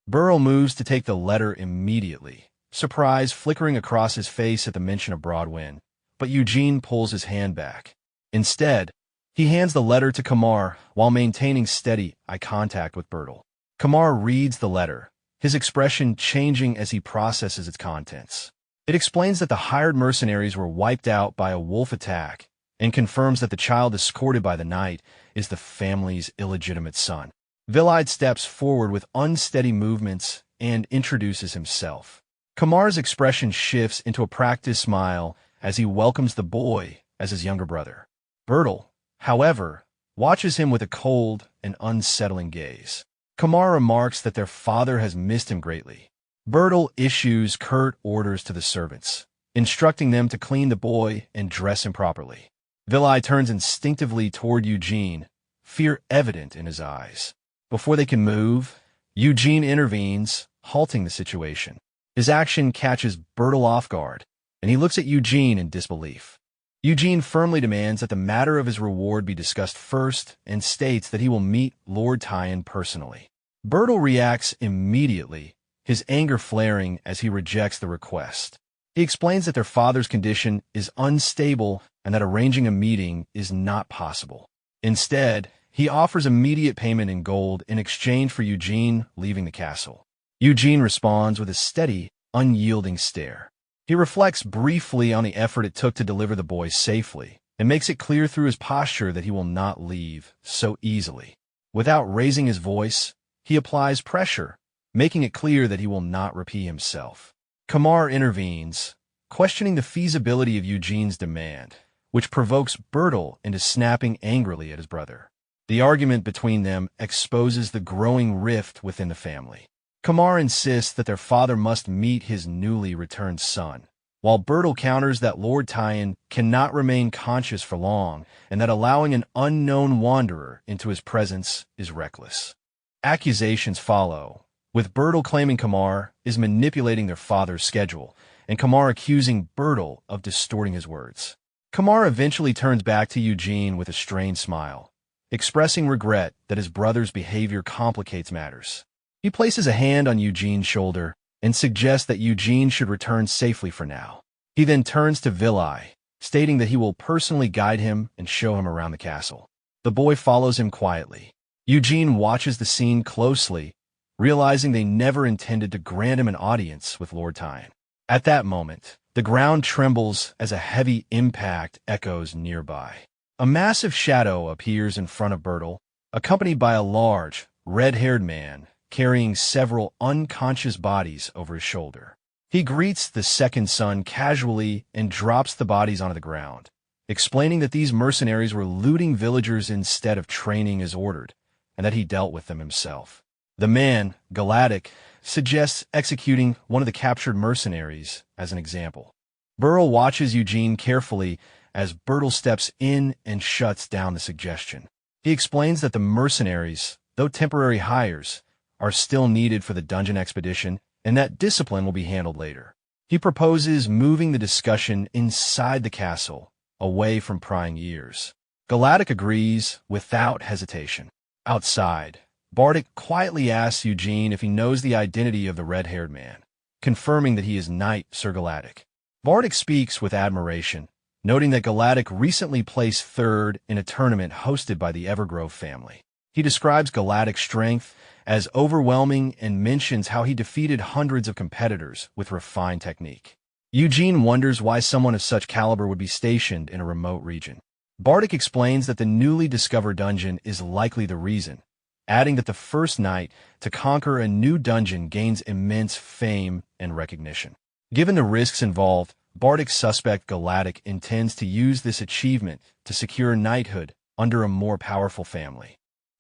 Bertel moves to take the letter immediately, surprise flickering across his face at the mention of Broadwind, but Eugene pulls his hand back. Instead, he hands the letter to Kamar while maintaining steady eye contact with Bertel. Kamar reads the letter, his expression changing as he processes its contents. It explains that the hired mercenaries were wiped out by a wolf attack and confirms that the child escorted by the knight is the family's illegitimate son. Vilide steps forward with unsteady movements and introduces himself. Kamar's expression shifts into a practiced smile as he welcomes the boy as his younger brother. Bertel, however, watches him with a cold and unsettling gaze. Kamar remarks that their father has missed him greatly. Bertel issues curt orders to the servants, instructing them to clean the boy and dress him properly. Vilide turns instinctively toward Eugene, fear evident in his eyes. Before they can move, Eugene intervenes, halting the situation. His action catches Bertel off guard, and he looks at Eugene in disbelief. Eugene firmly demands that the matter of his reward be discussed first and states that he will meet Lord Tyan personally. Bertel reacts immediately, his anger flaring as he rejects the request. He explains that their father's condition is unstable and that arranging a meeting is not possible. Instead, he offers immediate payment in gold in exchange for Eugene leaving the castle. Eugene responds with a steady, unyielding stare. He reflects briefly on the effort it took to deliver the boy safely and makes it clear through his posture that he will not leave so easily. Without raising his voice, he applies pressure, making it clear that he will not repeat himself. Kamar intervenes, questioning the feasibility of Eugene's demand, which provokes Bertel into snapping angrily at his brother. The argument between them exposes the growing rift within the family. Kamar insists that their father must meet his newly returned son, while Bertel counters that Lord Tyan cannot remain conscious for long and that allowing an unknown wanderer into his presence is reckless. Accusations follow, with Bertel claiming Kamar is manipulating their father's schedule, and Kamar accusing Bertel of distorting his words. Kamar eventually turns back to Eugene with a strained smile, expressing regret that his brother's behavior complicates matters. He places a hand on Eugene's shoulder and suggests that Eugene should return safely for now. He then turns to Vilide, stating that he will personally guide him and show him around the castle. The boy follows him quietly. Eugene watches the scene closely, realizing they never intended to grant him an audience with Lord Tyan. At that moment, the ground trembles as a heavy impact echoes nearby. A massive shadow appears in front of Bertel, accompanied by a large, red-haired man carrying several unconscious bodies over his shoulder. He greets the second son casually and drops the bodies onto the ground, explaining that these mercenaries were looting villagers instead of training as ordered, and that he dealt with them himself. The man, Galactic, suggests executing one of the captured mercenaries as an example. Bertel watches Eugene carefully as Bertel steps in and shuts down the suggestion. He explains that the mercenaries, though temporary hires, are still needed for the dungeon expedition and that discipline will be handled later. He proposes moving the discussion inside the castle, away from prying ears. Galactic agrees without hesitation. Outside, Bardic quietly asks Eugene if he knows the identity of the red-haired man, confirming that he is Knight Sir Galactic. Bardic speaks with admiration, noting that Galactic recently placed third in a tournament hosted by the Evergrove family. He describes Galactic's strength as overwhelming and mentions how he defeated hundreds of competitors with refined technique. Eugene wonders why someone of such caliber would be stationed in a remote region. Bardic explains that the newly discovered dungeon is likely the reason, adding that the first knight to conquer a new dungeon gains immense fame and recognition. Given the risks involved, Bardic's suspect Galactic intends to use this achievement to secure knighthood under a more powerful family.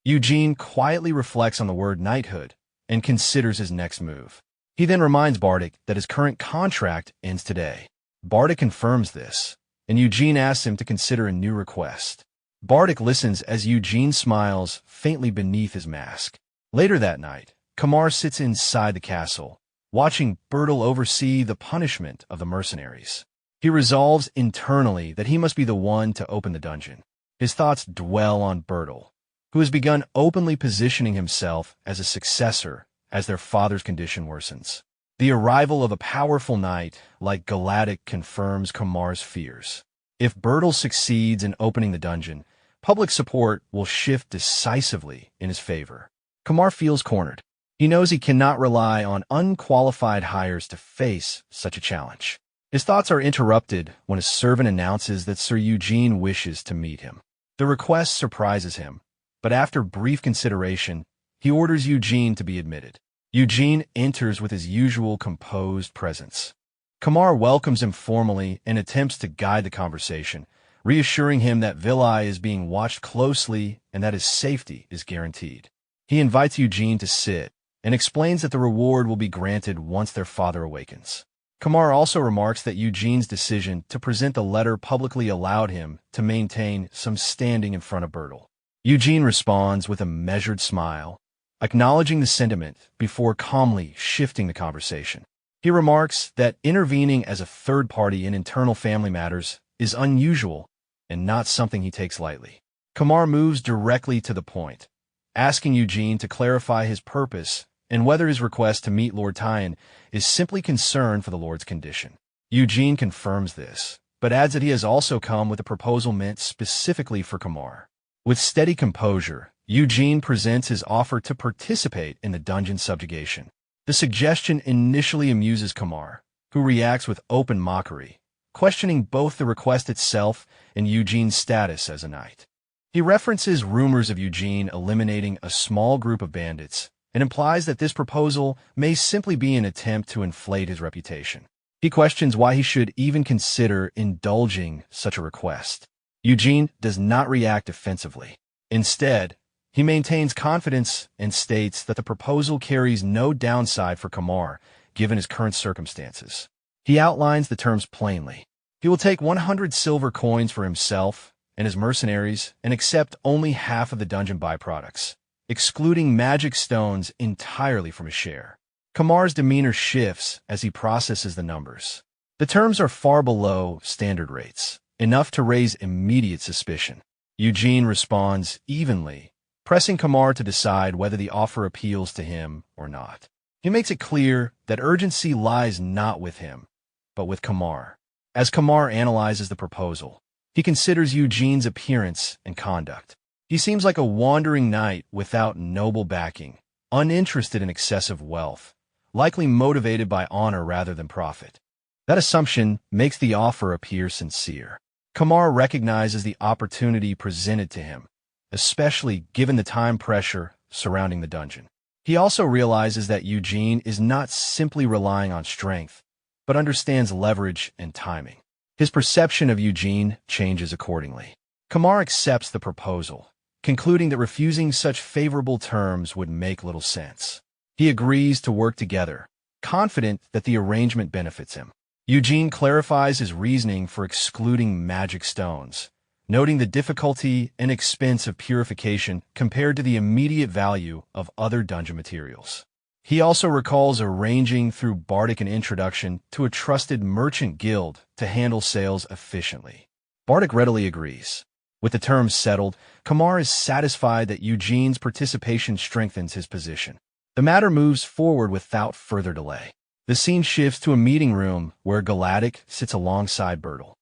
Eugene quietly reflects on the word knighthood and considers his next move. He then reminds Bardic that his current contract ends today. Bardic confirms this, and Eugene asks him to consider a new request. Bardic listens as Eugene smiles faintly beneath his mask. Later that night, Kamar sits inside the castle, watching Bertil oversee the punishment of the mercenaries. He resolves internally that he must be the one to open the dungeon. His thoughts dwell on Bertil, who has begun openly positioning himself as a successor as their father's condition worsens. The arrival of a powerful knight like Galactic confirms Kamar's fears. If Bertil succeeds in opening the dungeon, public support will shift decisively in his favor. Kamar feels cornered. He knows he cannot rely on unqualified hires to face such a challenge. His thoughts are interrupted when a servant announces that Sir Eugene wishes to meet him. The request surprises him, but after brief consideration, he orders Eugene to be admitted. Eugene enters with his usual composed presence. Kamar welcomes him formally and attempts to guide the conversation, reassuring him that Vilai is being watched closely and that his safety is guaranteed. He invites Eugene to sit and explains that the reward will be granted once their father awakens. Kamar also remarks that Eugene's decision to present the letter publicly allowed him to maintain some standing in front of Bertil. Eugene responds with a measured smile, acknowledging the sentiment before calmly shifting the conversation. He remarks that intervening as a third party in internal family matters is unusual and not something he takes lightly. Kamar moves directly to the point, asking Eugene to clarify his purpose and whether his request to meet Lord Tyan is simply concern for the Lord's condition. Eugene confirms this, but adds that he has also come with a proposal meant specifically for Kamar. With steady composure, Eugene presents his offer to participate in the dungeon subjugation. The suggestion initially amuses Kamar, who reacts with open mockery, questioning both the request itself and Eugene's status as a knight. He references rumors of Eugene eliminating a small group of bandits and implies that this proposal may simply be an attempt to inflate his reputation. He questions why he should even consider indulging such a request. Eugene does not react offensively. Instead, he maintains confidence and states that the proposal carries no downside for Kamar, given his current circumstances. He outlines the terms plainly. He will take 100 silver coins for himself and his mercenaries and accept only half of the dungeon byproducts, excluding magic stones entirely from his share. Kamar's demeanor shifts as he processes the numbers. The terms are far below standard rates, enough to raise immediate suspicion. Eugene responds evenly, pressing Kamar to decide whether the offer appeals to him or not. He makes it clear that urgency lies not with him, but with Kamar. As Kamar analyzes the proposal, he considers Eugene's appearance and conduct. He seems like a wandering knight without noble backing, uninterested in excessive wealth, likely motivated by honor rather than profit. That assumption makes the offer appear sincere. Kamar recognizes the opportunity presented to him, especially given the time pressure surrounding the dungeon. He also realizes that Eugene is not simply relying on strength, but understands leverage and timing. His perception of Eugene changes accordingly. Kamar accepts the proposal, concluding that refusing such favorable terms would make little sense. He agrees to work together, confident that the arrangement benefits him. Eugene clarifies his reasoning for excluding magic stones, noting the difficulty and expense of purification compared to the immediate value of other dungeon materials. He also recalls arranging through Bardic an introduction to a trusted merchant guild to handle sales efficiently. Bardic readily agrees. With the terms settled, Kamar is satisfied that Eugene's participation strengthens his position. The matter moves forward without further delay. The scene shifts to a meeting room where Galactic sits alongside Bertil.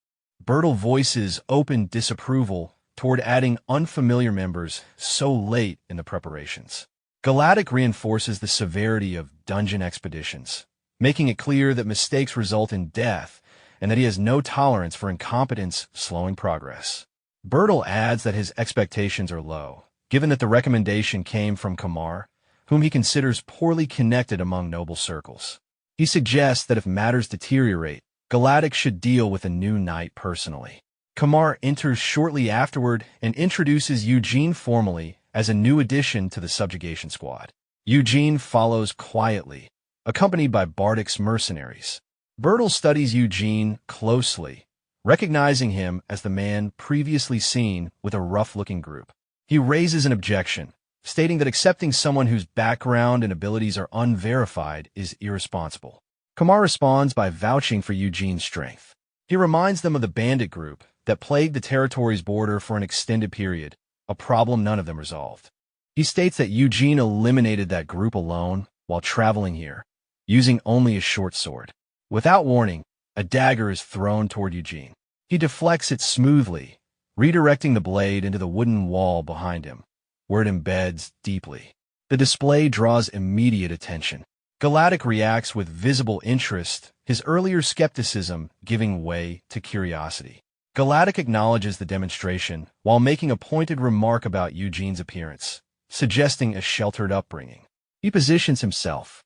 Bertil voices open disapproval toward adding unfamiliar members so late in the preparations. Galactic reinforces the severity of dungeon expeditions, making it clear that mistakes result in death and that he has no tolerance for incompetence slowing progress. Bertel adds that his expectations are low, given that the recommendation came from Kamar, whom he considers poorly connected among noble circles. He suggests that if matters deteriorate, Galactic should deal with a new knight personally. Kamar enters shortly afterward and introduces Eugene formally as a new addition to the subjugation squad. Eugene follows quietly, accompanied by Bardic's mercenaries. Bertel studies Eugene closely, recognizing him as the man previously seen with a rough-looking group. He raises an objection, stating that accepting someone whose background and abilities are unverified is irresponsible. Kamar responds by vouching for Eugene's strength. He reminds them of the bandit group that plagued the territory's border for an extended period, a problem none of them resolved. He states that Eugene eliminated that group alone while traveling here, using only a short sword. Without warning, a dagger is thrown toward Eugene. He deflects it smoothly, redirecting the blade into the wooden wall behind him, where it embeds deeply. The display draws immediate attention. Galactic reacts with visible interest, his earlier skepticism giving way to curiosity. Galactic acknowledges the demonstration while making a pointed remark about Eugene's appearance, suggesting a sheltered upbringing. He positions himself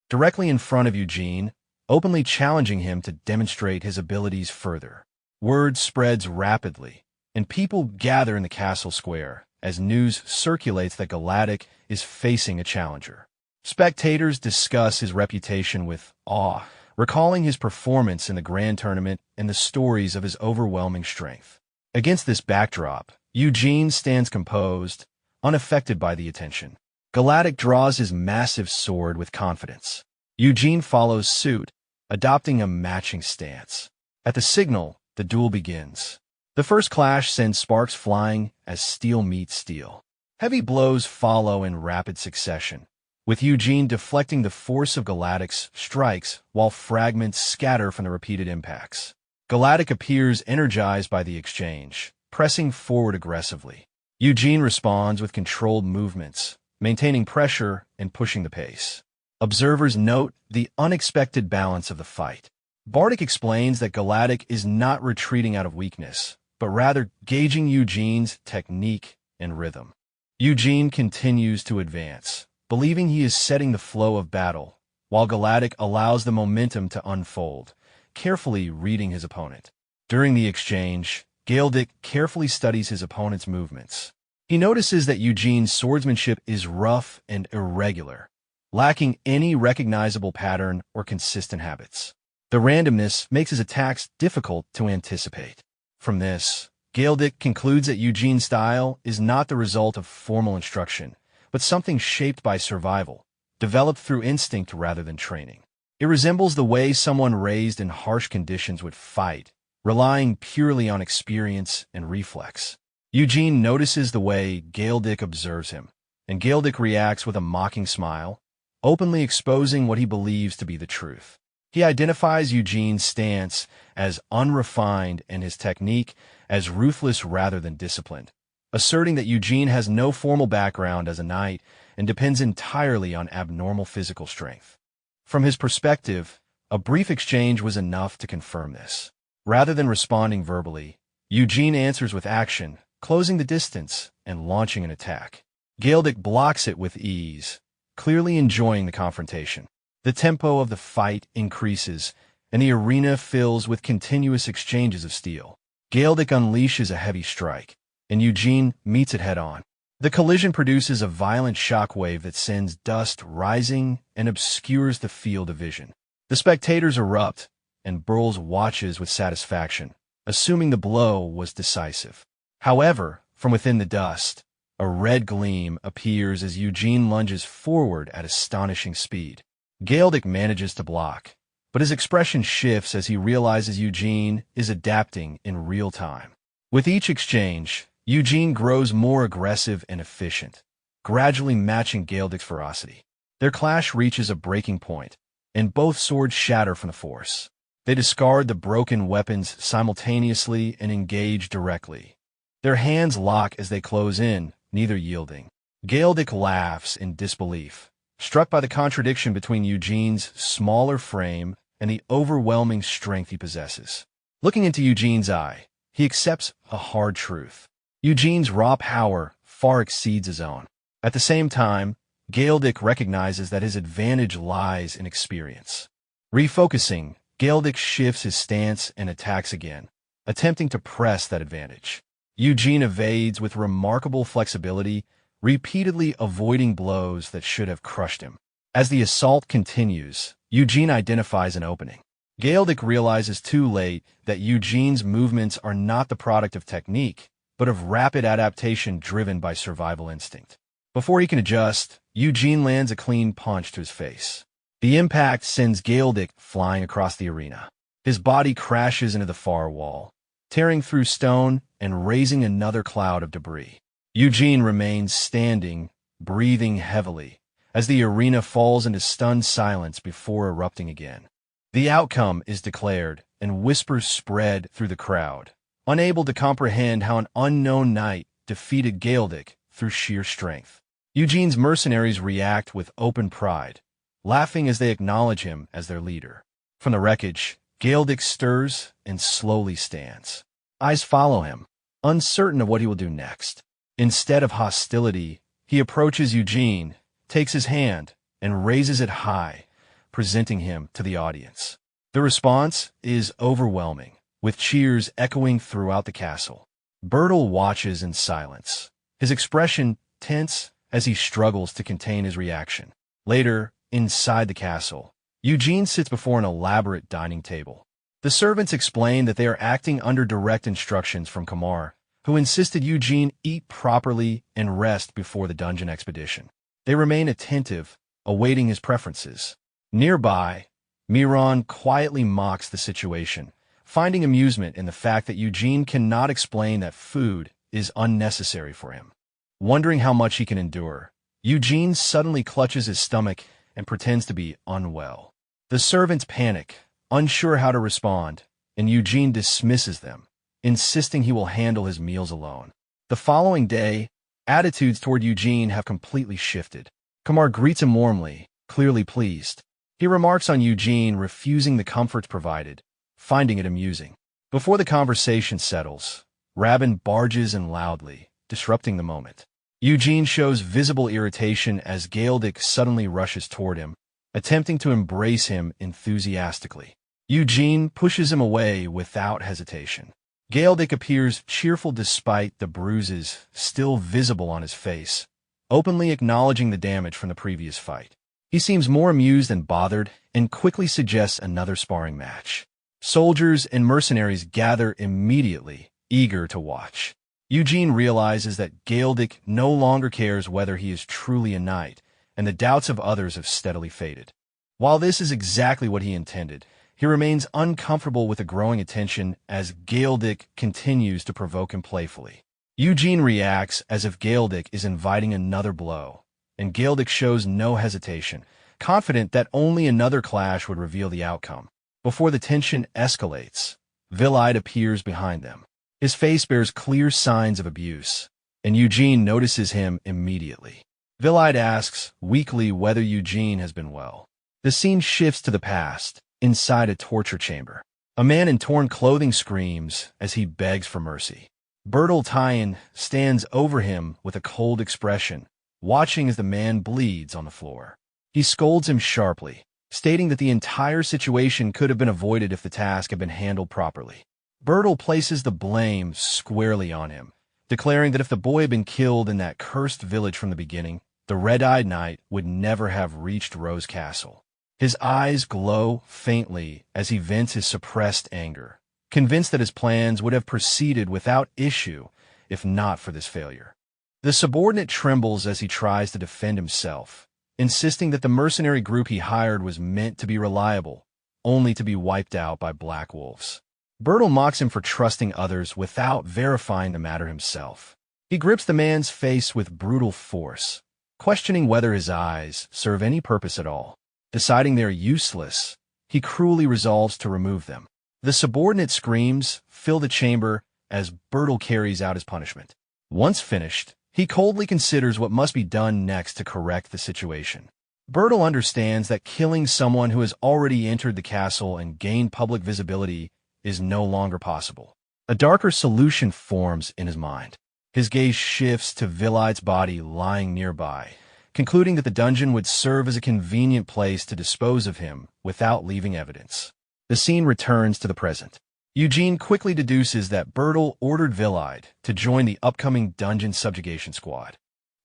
directly in front of Eugene, openly challenging him to demonstrate his abilities further. Word spreads rapidly, and people gather in the castle square as news circulates that Galactic is facing a challenger. Spectators discuss his reputation with awe, recalling his performance in the grand tournament and the stories of his overwhelming strength. Against this backdrop, Eugene stands composed, unaffected by the attention. Galactic draws his massive sword with confidence. Eugene follows suit, adopting a matching stance. At the signal, the duel begins. The first clash sends sparks flying as steel meets steel. Heavy blows follow in rapid succession, with Eugene deflecting the force of Galactic's strikes while fragments scatter from the repeated impacts. Galactic appears energized by the exchange, pressing forward aggressively. Eugene responds with controlled movements, maintaining pressure and pushing the pace. Observers note the unexpected balance of the fight. Bardic explains that Galactic is not retreating out of weakness, but rather gauging Eugene's technique and rhythm. Eugene continues to advance, believing he is setting the flow of battle, while Galactic allows the momentum to unfold, carefully reading his opponent. During the exchange, Galactic carefully studies his opponent's movements. He notices that Eugene's swordsmanship is rough and irregular, lacking any recognizable pattern or consistent habits. The randomness makes his attacks difficult to anticipate. From this, Galactic concludes that Eugene's style is not the result of formal instruction, but something shaped by survival, developed through instinct rather than training. It resembles the way someone raised in harsh conditions would fight, relying purely on experience and reflex. Eugene notices the way Galactic observes him, and Galactic reacts with a mocking smile, openly exposing what he believes to be the truth. He identifies Eugene's stance as unrefined and his technique as ruthless rather than disciplined, asserting that Eugene has no formal background as a knight and depends entirely on abnormal physical strength. From his perspective, a brief exchange was enough to confirm this. Rather than responding verbally, Eugene answers with action, closing the distance and launching an attack. Galactic blocks it with ease, clearly enjoying the confrontation. The tempo of the fight increases, and the arena fills with continuous exchanges of steel. Galactic unleashes a heavy strike, and Eugene meets it head-on. The collision produces a violent shockwave that sends dust rising and obscures the field of vision. The spectators erupt, and Burles watches with satisfaction, assuming the blow was decisive. However, from within the dust, a red gleam appears as Eugene lunges forward at astonishing speed. Galactic manages to block, but his expression shifts as he realizes Eugene is adapting in real time. With each exchange, Eugene grows more aggressive and efficient, gradually matching Galactic's ferocity. Their clash reaches a breaking point, and both swords shatter from the force. They discard the broken weapons simultaneously and engage directly. Their hands lock as they close in, neither yielding. Galedic laughs in disbelief, struck by the contradiction between Eugene's smaller frame and the overwhelming strength he possesses. Looking into Eugene's eye, he accepts a hard truth. Eugene's raw power far exceeds his own. At the same time, Galedic recognizes that his advantage lies in experience. Refocusing, Galedic shifts his stance and attacks again, attempting to press that advantage. Eugene evades with remarkable flexibility, repeatedly avoiding blows that should have crushed him. As the assault continues, Eugene identifies an opening. Galedic realizes too late that Eugene's movements are not the product of technique, but of rapid adaptation driven by survival instinct. Before he can adjust, Eugene lands a clean punch to his face. The impact sends Galedic flying across the arena. His body crashes into the far wall, tearing through stone and raising another cloud of debris. Eugene remains standing, breathing heavily, as the arena falls into stunned silence before erupting again. The outcome is declared, and whispers spread through the crowd, unable to comprehend how an unknown knight defeated Galedic through sheer strength. Eugene's mercenaries react with open pride, laughing as they acknowledge him as their leader. From the wreckage, Galedic stirs and slowly stands. Eyes follow him, uncertain of what he will do next. Instead of hostility, he approaches Eugene, takes his hand, and raises it high, presenting him to the audience. The response is overwhelming, with cheers echoing throughout the castle. Bertel watches in silence, his expression tense as he struggles to contain his reaction. Later, inside the castle, Eugene sits before an elaborate dining table. The servants explain that they are acting under direct instructions from Kamar, who insisted Eugene eat properly and rest before the dungeon expedition. They remain attentive, awaiting his preferences. Nearby, Miron quietly mocks the situation, finding amusement in the fact that Eugene cannot explain that food is unnecessary for him. Wondering how much he can endure, Eugene suddenly clutches his stomach and pretends to be unwell. The servants panic, unsure how to respond, and Eugene dismisses them, insisting he will handle his meals alone. The following day, attitudes toward Eugene have completely shifted. Kamar greets him warmly, clearly pleased. He remarks on Eugene refusing the comforts provided, finding it amusing. Before the conversation settles, Rabin barges in loudly, disrupting the moment. Eugene shows visible irritation as Galedic suddenly rushes toward him, attempting to embrace him enthusiastically. Eugene pushes him away without hesitation. Galedic appears cheerful despite the bruises still visible on his face, openly acknowledging the damage from the previous fight. He seems more amused than bothered and quickly suggests another sparring match. Soldiers and mercenaries gather immediately, eager to watch. Eugene realizes that Galedic no longer cares whether he is truly a knight, and the doubts of others have steadily faded. While this is exactly what he intended, he remains uncomfortable with the growing attention as Galedic continues to provoke him playfully. Eugene reacts as if Galedic is inviting another blow, and Galedic shows no hesitation, confident that only another clash would reveal the outcome. Before the tension escalates, Vilide appears behind them. His face bears clear signs of abuse, and Eugene notices him immediately. Vilide asks weakly whether Eugene has been well. The scene shifts to the past, inside a torture chamber. A man in torn clothing screams as he begs for mercy. Bertel Tyen stands over him with a cold expression, watching as the man bleeds on the floor. He scolds him sharply, stating that the entire situation could have been avoided if the task had been handled properly. Bertel places the blame squarely on him, declaring that if the boy had been killed in that cursed village from the beginning, the red-eyed knight would never have reached Rose Castle. His eyes glow faintly as he vents his suppressed anger, convinced that his plans would have proceeded without issue if not for this failure. The subordinate trembles as he tries to defend himself, insisting that the mercenary group he hired was meant to be reliable, only to be wiped out by black wolves. Bertel mocks him for trusting others without verifying the matter himself. He grips the man's face with brutal force, questioning whether his eyes serve any purpose at all. Deciding they're useless, he cruelly resolves to remove them. The subordinate screams fill the chamber as Bertel carries out his punishment. Once finished, He coldly considers what must be done next to correct the situation. Bertel understands that killing someone who has already entered the castle and gained public visibility is no longer possible. A darker solution forms in his mind. His gaze shifts to Villaid's body lying nearby, concluding that the dungeon would serve as a convenient place to dispose of him without leaving evidence. The scene returns to the present. Eugene quickly deduces that Bertel ordered Villaid to join the upcoming dungeon subjugation squad.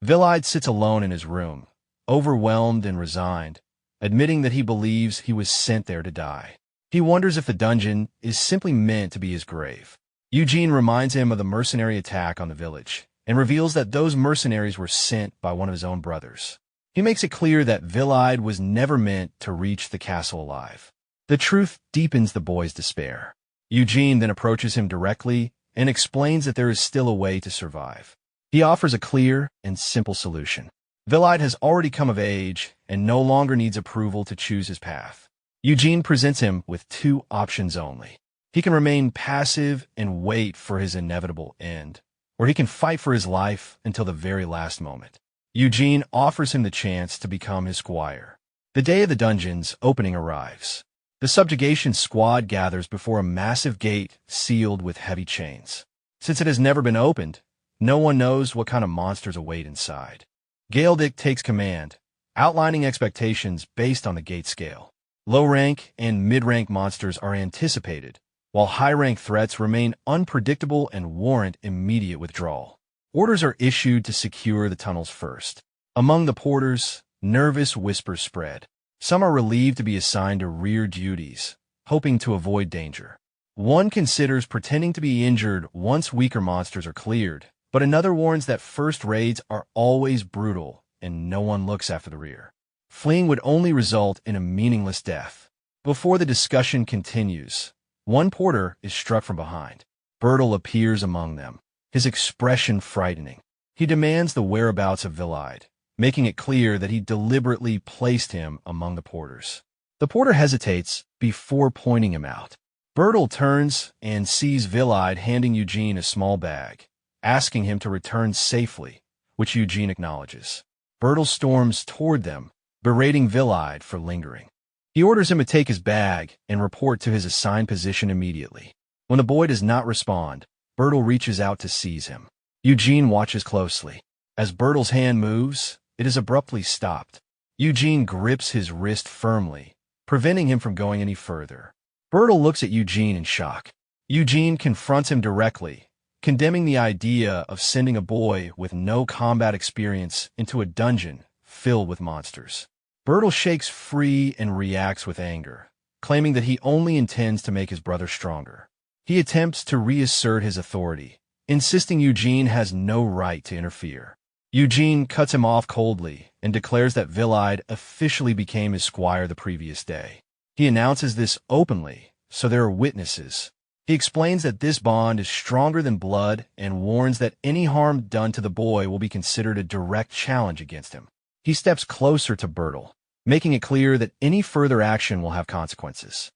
Villaid sits alone in his room, overwhelmed and resigned, admitting that he believes he was sent there to die. He wonders if the dungeon is simply meant to be his grave. Eugene reminds him of the mercenary attack on the village, and reveals that those mercenaries were sent by one of his own brothers. He makes it clear that Villaid was never meant to reach the castle alive. The truth deepens the boy's despair. Eugene then approaches him directly and explains that there is still a way to survive. He offers a clear and simple solution. Villaid has already come of age and no longer needs approval to choose his path. Eugene presents him with two options only. He can remain passive and wait for his inevitable end, or he can fight for his life until the very last moment. Eugene offers him the chance to become his squire. The day of the dungeon's opening arrives. The subjugation squad gathers before a massive gate sealed with heavy chains. Since it has never been opened, no one knows what kind of monsters await inside. Galedic takes command, outlining expectations based on the gate scale. Low-rank and mid-rank monsters are anticipated, while high-rank threats remain unpredictable and warrant immediate withdrawal. Orders are issued to secure the tunnels first. Among the porters, nervous whispers spread. Some are relieved to be assigned to rear duties, hoping to avoid danger. One considers pretending to be injured once weaker monsters are cleared, but another warns that first raids are always brutal and no one looks after the rear. Fleeing would only result in a meaningless death. Before the discussion continues, one porter is struck from behind. Bertel appears among them, his expression frightening. He demands the whereabouts of Villaid, making it clear that he deliberately placed him among the porters. The porter hesitates before pointing him out. Bertel turns and sees Villaid handing Eugene a small bag, asking him to return safely, which Eugene acknowledges. Bertel storms toward them, berating Villaid for lingering. He orders him to take his bag and report to his assigned position immediately. When the boy does not respond, Bertel reaches out to seize him. Eugene watches closely. As Bertel's hand moves, it is abruptly stopped. Eugene grips his wrist firmly, preventing him from going any further. Bertel looks at Eugene in shock. Eugene confronts him directly, condemning the idea of sending a boy with no combat experience into a dungeon filled with monsters. Bertel shakes free and reacts with anger, claiming that he only intends to make his brother stronger. He attempts to reassert his authority, insisting Eugene has no right to interfere. Eugene cuts him off coldly and declares that Villaid officially became his squire the previous day. He announces this openly, so there are witnesses. He explains that this bond is stronger than blood and warns that any harm done to the boy will be considered a direct challenge against him. He steps closer to Bertel, making it clear that any further action will have consequences.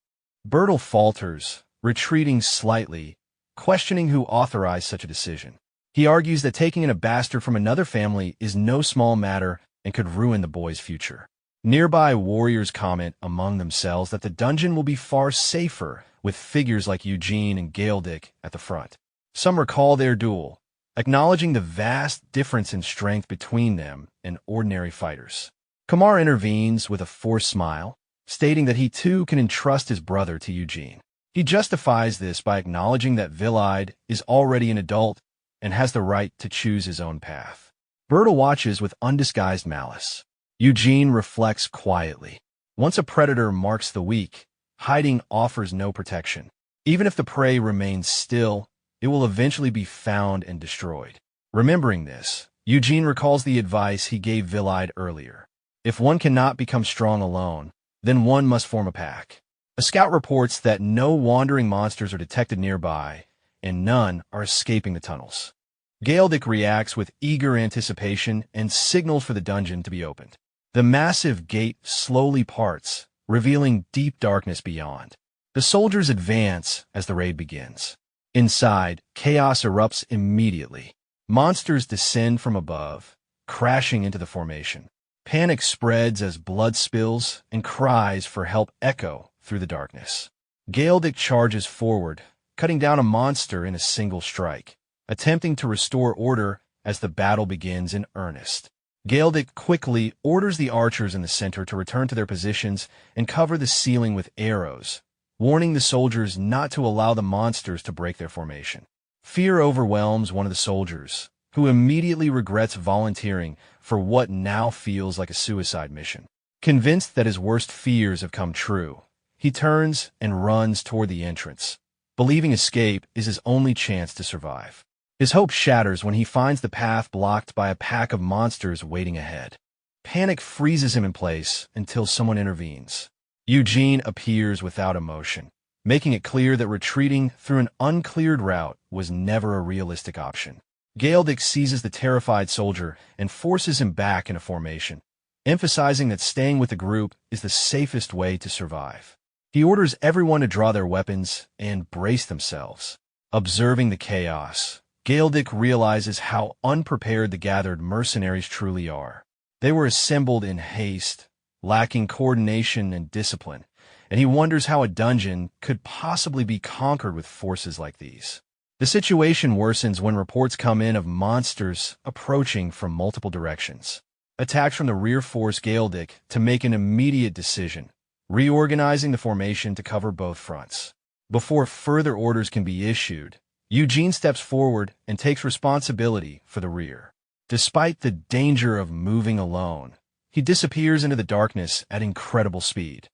Bertel falters, retreating slightly, questioning who authorized such a decision. He argues that taking in a bastard from another family is no small matter and could ruin the boy's future. Nearby warriors comment among themselves that the dungeon will be far safer with figures like Eugene and Galedic at the front. Some recall their duel, acknowledging the vast difference in strength between them and ordinary fighters. Kamar intervenes with a forced smile, stating that he too can entrust his brother to Eugene. He justifies this by acknowledging that Villaid is already an adult and has the right to choose his own path. Bertel watches with undisguised malice. Eugene reflects quietly. Once a predator marks the weak, hiding offers no protection. Even if the prey remains still, it will eventually be found and destroyed. Remembering this, Eugene recalls the advice he gave Villaid earlier. If one cannot become strong alone, then one must form a pack. A scout reports that no wandering monsters are detected nearby, and none are escaping the tunnels. Galedic reacts with eager anticipation and signals for the dungeon to be opened. The massive gate slowly parts, revealing deep darkness beyond. The soldiers advance as the raid begins. Inside, chaos erupts immediately. Monsters descend from above, crashing into the formation. Panic spreads as blood spills and cries for help echo through the darkness. Galedic charges forward, cutting down a monster in a single strike, attempting to restore order as the battle begins in earnest. Galedic quickly orders the archers in the center to return to their positions and cover the ceiling with arrows, warning the soldiers not to allow the monsters to break their formation. Fear overwhelms one of the soldiers, who immediately regrets volunteering for what now feels like a suicide mission. Convinced that his worst fears have come true, he turns and runs toward the entrance, believing escape is his only chance to survive. His hope shatters when he finds the path blocked by a pack of monsters waiting ahead. Panic freezes him in place until someone intervenes. Eugene appears without emotion, making it clear that retreating through an uncleared route was never a realistic option. Galedic seizes the terrified soldier and forces him back into formation, emphasizing that staying with the group is the safest way to survive. He orders everyone to draw their weapons and brace themselves. Observing the chaos, Galedic realizes how unprepared the gathered mercenaries truly are. They were assembled in haste, lacking coordination and discipline, and he wonders how a dungeon could possibly be conquered with forces like these. The situation worsens when reports come in of monsters approaching from multiple directions. Attacks from the rear force Galedic to make an immediate decision, reorganizing the formation to cover both fronts. Before further orders can be issued, Eugene steps forward and takes responsibility for the rear. Despite the danger of moving alone, he disappears into the darkness at incredible speed.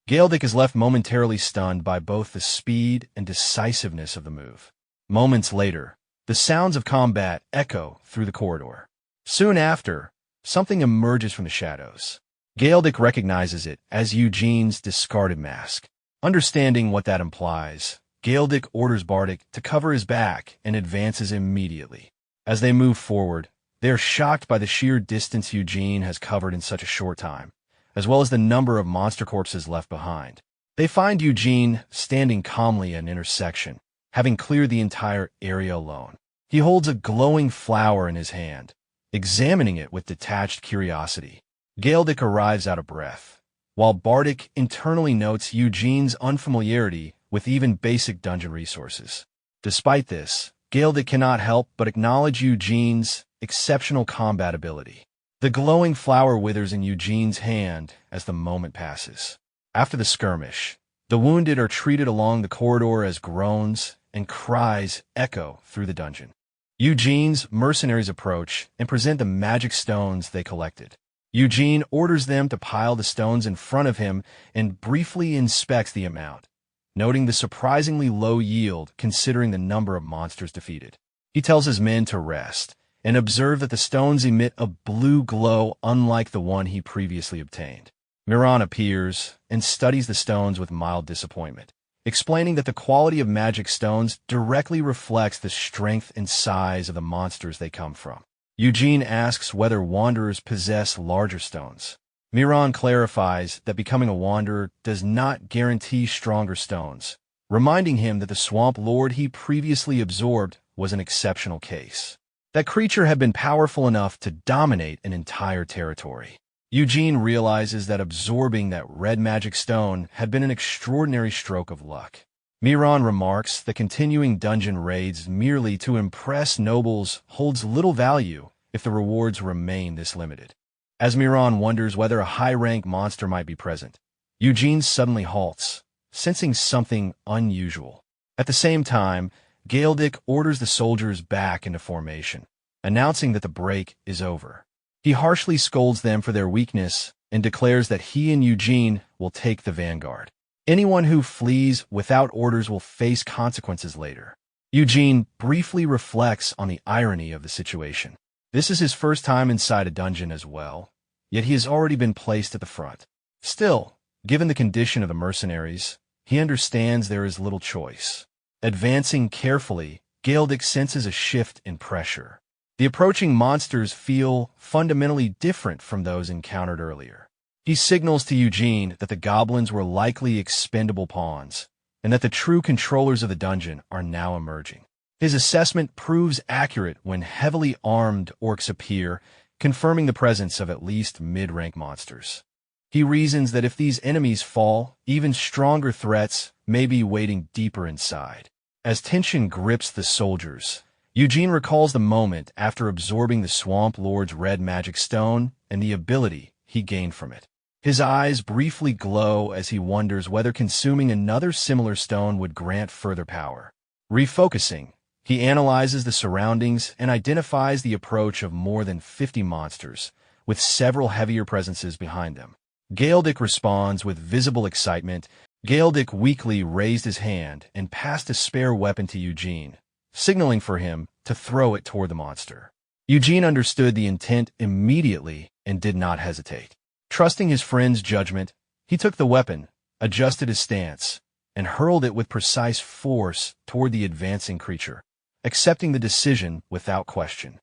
Galedic is left momentarily stunned by both the speed and decisiveness of the move. Moments later, the sounds of combat echo through the corridor. Soon after, something emerges from the shadows. Galedic recognizes it as Eugene's discarded mask. Understanding what that implies, Galedic orders Bardic to cover his back and advances immediately. As they move forward, they are shocked by the sheer distance Eugene has covered in such a short time, as well as the number of monster corpses left behind. They find Eugene standing calmly at an intersection, having cleared the entire area alone. He holds a glowing flower in his hand, examining it with detached curiosity. Galedic arrives out of breath, while Bardic internally notes Eugene's unfamiliarity with even basic dungeon resources. Despite this, Galedic cannot help but acknowledge Eugene's exceptional combat ability. The glowing flower withers in Eugene's hand as the moment passes. After the skirmish, the wounded are treated along the corridor as groans and cries echo through the dungeon. Eugene's mercenaries approach and present the magic stones they collected. Eugene orders them to pile the stones in front of him and briefly inspects the amount, noting the surprisingly low yield considering the number of monsters defeated. He tells his men to rest and observe that the stones emit a blue glow unlike the one he previously obtained. Miran appears and studies the stones with mild disappointment, explaining that the quality of magic stones directly reflects the strength and size of the monsters they come from. Eugene asks whether wanderers possess larger stones. Miran clarifies that becoming a wanderer does not guarantee stronger stones, reminding him that the swamp lord he previously absorbed was an exceptional case. That creature had been powerful enough to dominate an entire territory. Eugene realizes that absorbing that red magic stone had been an extraordinary stroke of luck. Miran remarks that continuing dungeon raids merely to impress nobles holds little value if the rewards remain this limited. As Miran wonders whether a high-rank monster might be present, Eugene suddenly halts, sensing something unusual. At the same time, Galedic orders the soldiers back into formation, announcing that the break is over. He harshly scolds them for their weakness and declares that he and Eugene will take the vanguard. Anyone who flees without orders will face consequences later. Eugene briefly reflects on the irony of the situation. This is his first time inside a dungeon as well, yet he has already been placed at the front. Still, given the condition of the mercenaries, he understands there is little choice. Advancing carefully, Galedic senses a shift in pressure. The approaching monsters feel fundamentally different from those encountered earlier. He signals to Eugene that the goblins were likely expendable pawns, and that the true controllers of the dungeon are now emerging. His assessment proves accurate when heavily armed orcs appear, confirming the presence of at least mid-rank monsters. He reasons that if these enemies fall, even stronger threats may be waiting deeper inside. As tension grips the soldiers, Eugene recalls the moment after absorbing the Swamp Lord's red magic stone and the ability he gained from it. His eyes briefly glow as he wonders whether consuming another similar stone would grant further power. Refocusing, he analyzes the surroundings and identifies the approach of more than 50 monsters, with several heavier presences behind them. Galedic responds with visible excitement. Galedic weakly raised his hand and passed a spare weapon to Eugene, signaling for him to throw it toward the monster. Eugene understood the intent immediately and did not hesitate. Trusting his friend's judgment, he took the weapon, adjusted his stance, and hurled it with precise force toward the advancing creature, accepting the decision without question,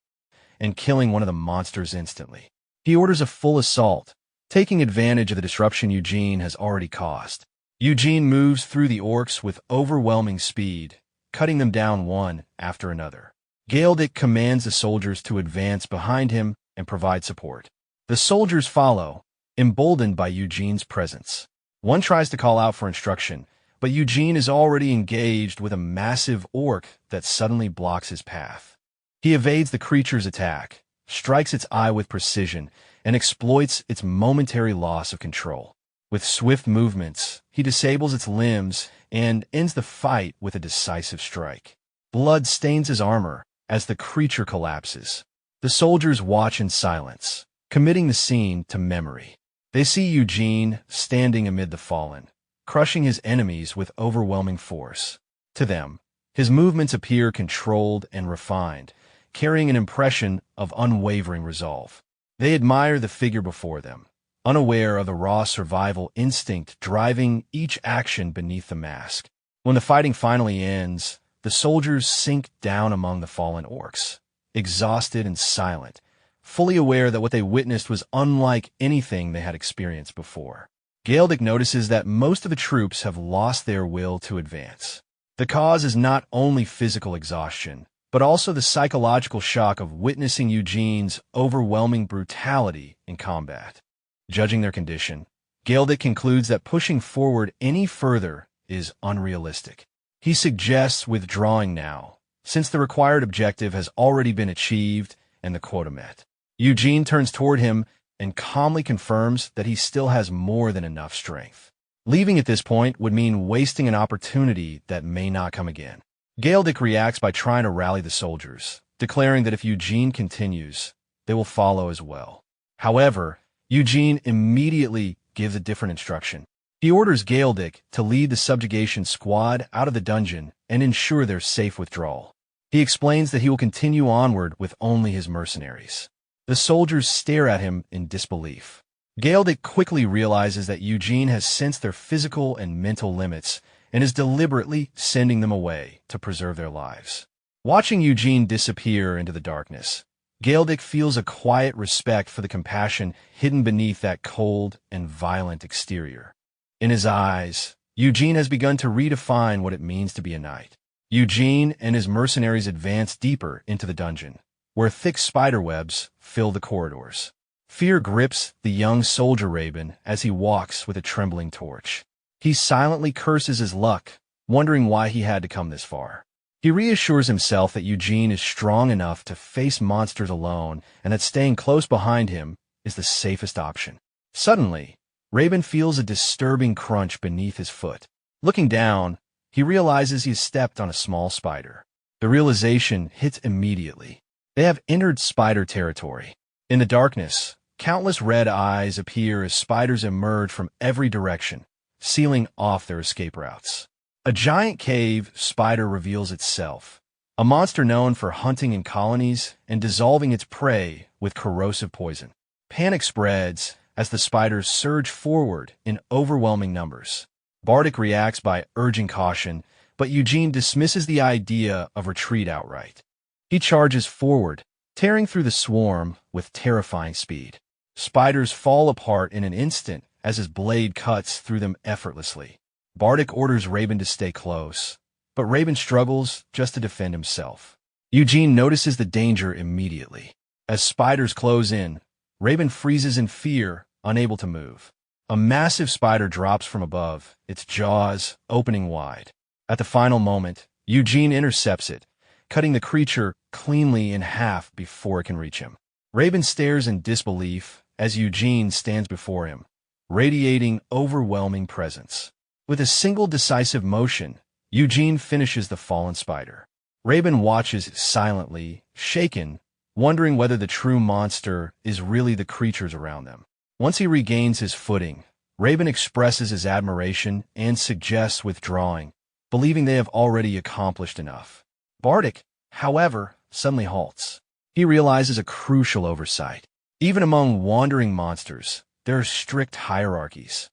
and killing one of the monsters instantly. He orders a full assault, taking advantage of the disruption Eugene has already caused. Eugene moves through the orcs with overwhelming speed, cutting them down one after another. Galedic commands the soldiers to advance behind him and provide support. The soldiers follow, emboldened by Eugene's presence. One tries to call out for instruction, but Eugene is already engaged with a massive orc that suddenly blocks his path. He evades the creature's attack, strikes its eye with precision, and exploits its momentary loss of control. With swift movements, he disables its limbs and ends the fight with a decisive strike. Blood stains his armor as the creature collapses. The soldiers watch in silence, committing the scene to memory. They see Eugene standing amid the fallen, crushing his enemies with overwhelming force. To them, his movements appear controlled and refined, carrying an impression of unwavering resolve. They admire the figure before them, unaware of the raw survival instinct driving each action beneath the mask. When the fighting finally ends, the soldiers sink down among the fallen orcs, exhausted and silent, fully aware that what they witnessed was unlike anything they had experienced before. Galedic notices that most of the troops have lost their will to advance. The cause is not only physical exhaustion, but also the psychological shock of witnessing Eugene's overwhelming brutality in combat. Judging their condition, Galedic concludes that pushing forward any further is unrealistic. He suggests withdrawing now, since the required objective has already been achieved and the quota met. Eugene turns toward him and calmly confirms that he still has more than enough strength. Leaving at this point would mean wasting an opportunity that may not come again. Galedic reacts by trying to rally the soldiers, declaring that if Eugene continues, they will follow as well. However, Eugene immediately gives a different instruction. He orders Galedic to lead the subjugation squad out of the dungeon and ensure their safe withdrawal. He explains that he will continue onward with only his mercenaries. The soldiers stare at him in disbelief. Galedic quickly realizes that Eugene has sensed their physical and mental limits and is deliberately sending them away to preserve their lives. Watching Eugene disappear into the darkness, Galedic feels a quiet respect for the compassion hidden beneath that cold and violent exterior. In his eyes, Eugene has begun to redefine what it means to be a knight. Eugene and his mercenaries advance deeper into the dungeon, where thick spiderwebs fill the corridors. Fear grips the young soldier Raven as he walks with a trembling torch. He silently curses his luck, wondering why he had to come this far. He reassures himself that Eugene is strong enough to face monsters alone and that staying close behind him is the safest option. Suddenly, Raven feels a disturbing crunch beneath his foot. Looking down, he realizes he has stepped on a small spider. The realization hits immediately. They have entered spider territory. In the darkness, countless red eyes appear as spiders emerge from every direction, sealing off their escape routes. A giant cave spider reveals itself, a monster known for hunting in colonies and dissolving its prey with corrosive poison. Panic spreads as the spiders surge forward in overwhelming numbers. Bardic reacts by urging caution, but Eugene dismisses the idea of retreat outright. He charges forward, tearing through the swarm with terrifying speed. Spiders fall apart in an instant as his blade cuts through them effortlessly. Bardic orders Raven to stay close, but Raven struggles just to defend himself. Eugene notices the danger immediately. As spiders close in, Raven freezes in fear, unable to move. A massive spider drops from above, its jaws opening wide. At the final moment, Eugene intercepts it, cutting the creature cleanly in half before it can reach him. Raven stares in disbelief as Eugene stands before him, radiating overwhelming presence. With a single decisive motion, Eugene finishes the fallen spider. Raven watches silently, shaken, wondering whether the true monster is really the creatures around them. Once he regains his footing, Raven expresses his admiration and suggests withdrawing, believing they have already accomplished enough. Bardic, however, suddenly halts. He realizes a crucial oversight. Even among wandering monsters, there are strict hierarchies.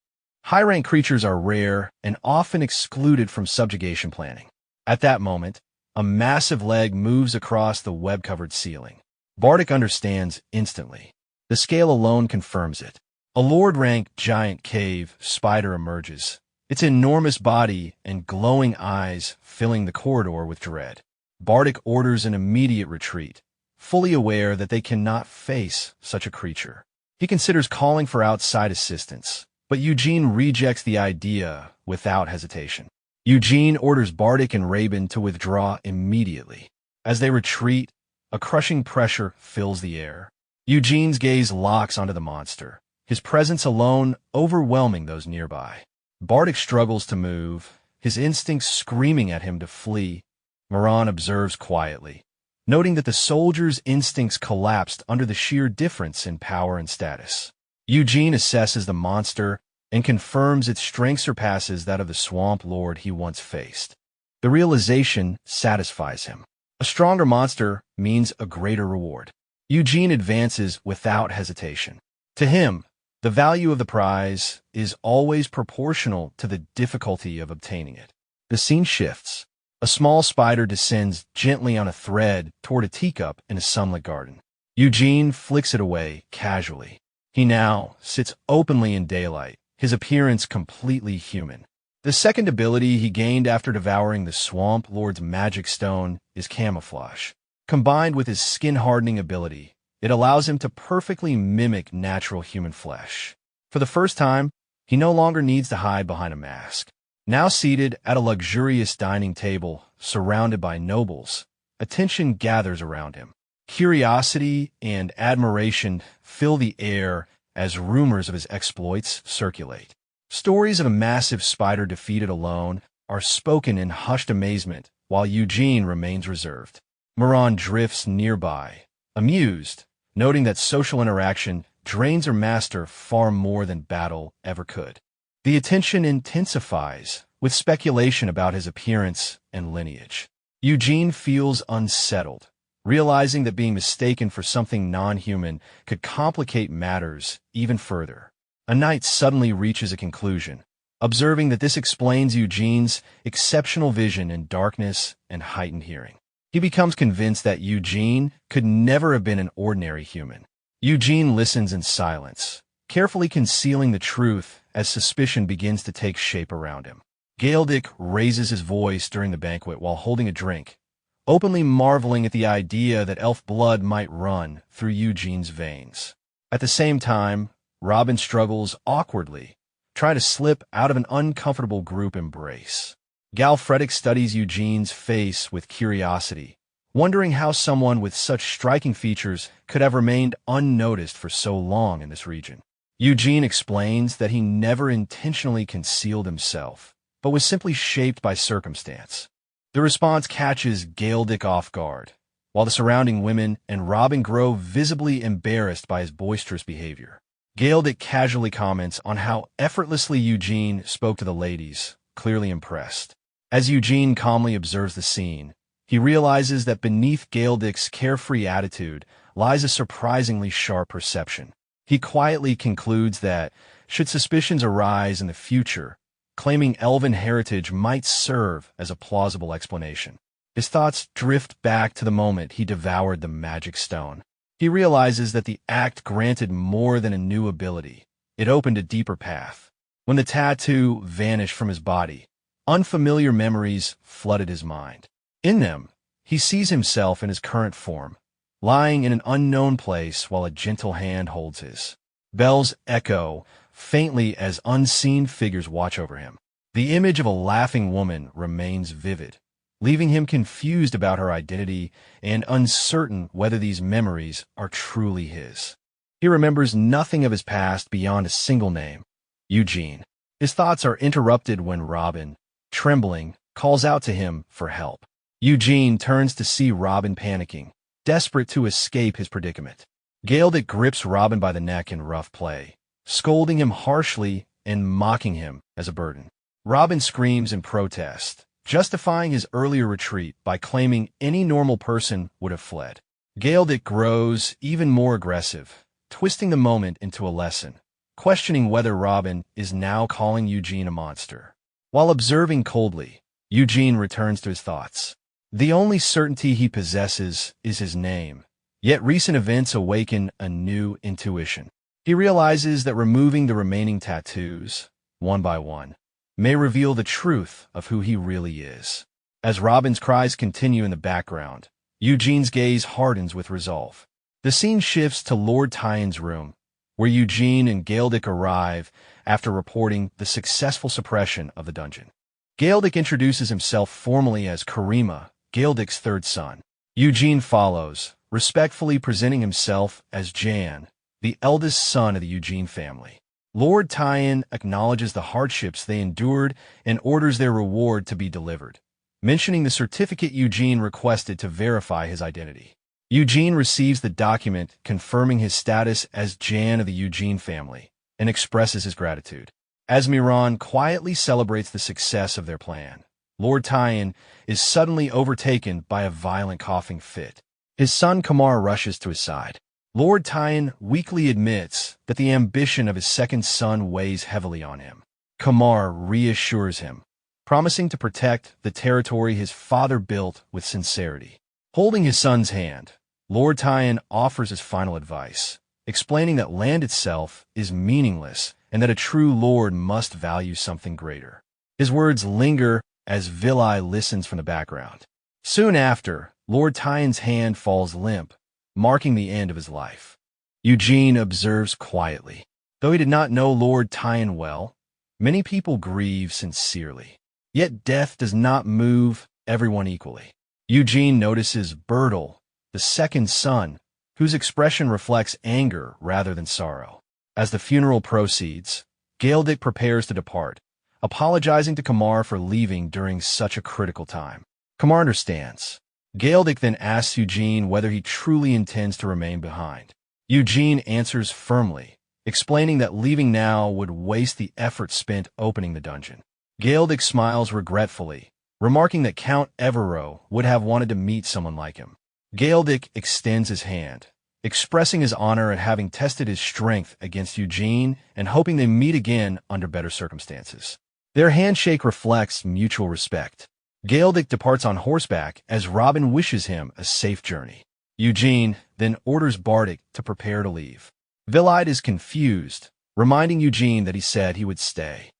High-rank creatures are rare and often excluded from subjugation planning. At that moment, a massive leg moves across the web-covered ceiling. Bardic understands instantly. The scale alone confirms it. A Lord-rank giant cave spider emerges, its enormous body and glowing eyes filling the corridor with dread. Bardic orders an immediate retreat, fully aware that they cannot face such a creature. He considers calling for outside assistance, but Eugene rejects the idea without hesitation. Eugene orders Bardic and Raven to withdraw immediately. As they retreat, a crushing pressure fills the air. Eugene's gaze locks onto the monster, his presence alone overwhelming those nearby. Bardic struggles to move, his instincts screaming at him to flee. Moran observes quietly, noting that the soldier's instincts collapsed under the sheer difference in power and status. Eugene assesses the monster and confirms its strength surpasses that of the swamp lord he once faced. The realization satisfies him. A stronger monster means a greater reward. Eugene advances without hesitation. To him, the value of the prize is always proportional to the difficulty of obtaining it. The scene shifts. A small spider descends gently on a thread toward a teacup in a sunlit garden. Eugene flicks it away casually. He now sits openly in daylight, his appearance completely human. The second ability he gained after devouring the Swamp Lord's magic stone is camouflage. Combined with his skin-hardening ability, it allows him to perfectly mimic natural human flesh. For the first time, he no longer needs to hide behind a mask. Now seated at a luxurious dining table, surrounded by nobles, attention gathers around him. Curiosity and admiration fill the air as rumors of his exploits circulate. Stories of a massive spider defeated alone are spoken in hushed amazement, while Eugene remains reserved. Moran drifts nearby, amused, noting that social interaction drains her master far more than battle ever could. The attention intensifies, with speculation about his appearance and lineage. Eugene feels unsettled, realizing that being mistaken for something non-human could complicate matters even further. A knight suddenly reaches a conclusion, observing that this explains Eugene's exceptional vision in darkness and heightened hearing. He becomes convinced that Eugene could never have been an ordinary human. Eugene listens in silence, carefully concealing the truth as suspicion begins to take shape around him. Galedic raises his voice during the banquet while holding a drink, openly marveling at the idea that elf blood might run through Eugene's veins. At the same time, Robin struggles awkwardly, trying to slip out of an uncomfortable group embrace. Galfredic studies Eugene's face with curiosity, wondering how someone with such striking features could have remained unnoticed for so long in this region. Eugene explains that he never intentionally concealed himself, but was simply shaped by circumstance. The response catches Galedic off guard, while the surrounding women and Robin grow visibly embarrassed by his boisterous behavior. Galedic casually comments on how effortlessly Eugene spoke to the ladies, clearly impressed. As Eugene calmly observes the scene, he realizes that beneath Galedic's carefree attitude lies a surprisingly sharp perception. He quietly concludes that, should suspicions arise in the future, claiming elven heritage might serve as a plausible explanation. His thoughts drift back to the moment he devoured the magic stone. He realizes that the act granted more than a new ability. It opened a deeper path. When the tattoo vanished from his body, Unfamiliar memories flooded his mind. In them, he sees himself in his current form, lying in an unknown place while a gentle hand holds his. Bells echo faintly as unseen figures watch over him. The image of a laughing woman remains vivid, leaving him confused about her identity and uncertain whether these memories are truly his. He remembers nothing of his past beyond a single name, Eugene. His thoughts are interrupted when Robin, trembling, calls out to him for help. Eugene turns to see Robin panicking, desperate to escape his predicament. Galedic grips Robin by the neck in rough play, scolding him harshly and mocking him as a burden. Robin screams in protest, justifying his earlier retreat by claiming any normal person would have fled. Galedic grows even more aggressive, twisting the moment into a lesson, questioning whether Robin is now calling Eugene a monster. While observing coldly, Eugene returns to his thoughts. The only certainty he possesses is his name, yet recent events awaken a new intuition. He realizes that removing the remaining tattoos, one by one, may reveal the truth of who he really is. As Robin's cries continue in the background, Eugene's gaze hardens with resolve. The scene shifts to Lord Tyen's room, where Eugene and Galedic arrive after reporting the successful suppression of the dungeon. Galedic introduces himself formally as Karima, Galedic's third son. Eugene follows, respectfully presenting himself as Jan, the eldest son of the Eugene family. Lord Tyen acknowledges the hardships they endured and orders their reward to be delivered, mentioning the certificate Eugene requested to verify his identity. Eugene receives the document confirming his status as Jan of the Eugene family and expresses his gratitude. As Miran quietly celebrates the success of their plan, Lord Tyen is suddenly overtaken by a violent coughing fit. His son Kamar rushes to his side. Lord Tyen weakly admits that the ambition of his second son weighs heavily on him. Kamar reassures him, promising to protect the territory his father built with sincerity. Holding his son's hand, Lord Tyen offers his final advice, explaining that land itself is meaningless and that a true lord must value something greater. His words linger as Vilai listens from the background. Soon after, Lord Tyen's hand falls limp, marking the end of his life. Eugene observes quietly. Though he did not know Lord Tyen well, many people grieve sincerely. Yet death does not move everyone equally. Eugene notices Bertel, the second son, whose expression reflects anger rather than sorrow. As the funeral proceeds, Galedic prepares to depart, apologizing to Kamar for leaving during such a critical time. Kamar understands. Galedic then asks Eugene whether he truly intends to remain behind. Eugene answers firmly, explaining that leaving now would waste the effort spent opening the dungeon. Galedic smiles regretfully, remarking that Count Evero would have wanted to meet someone like him. Galedic extends his hand, expressing his honor at having tested his strength against Eugene and hoping they meet again under better circumstances. Their handshake reflects mutual respect. Galedic departs on horseback as Robin wishes him a safe journey. Eugene then orders Bardic to prepare to leave. Vilide is confused, reminding Eugene that he said he would stay.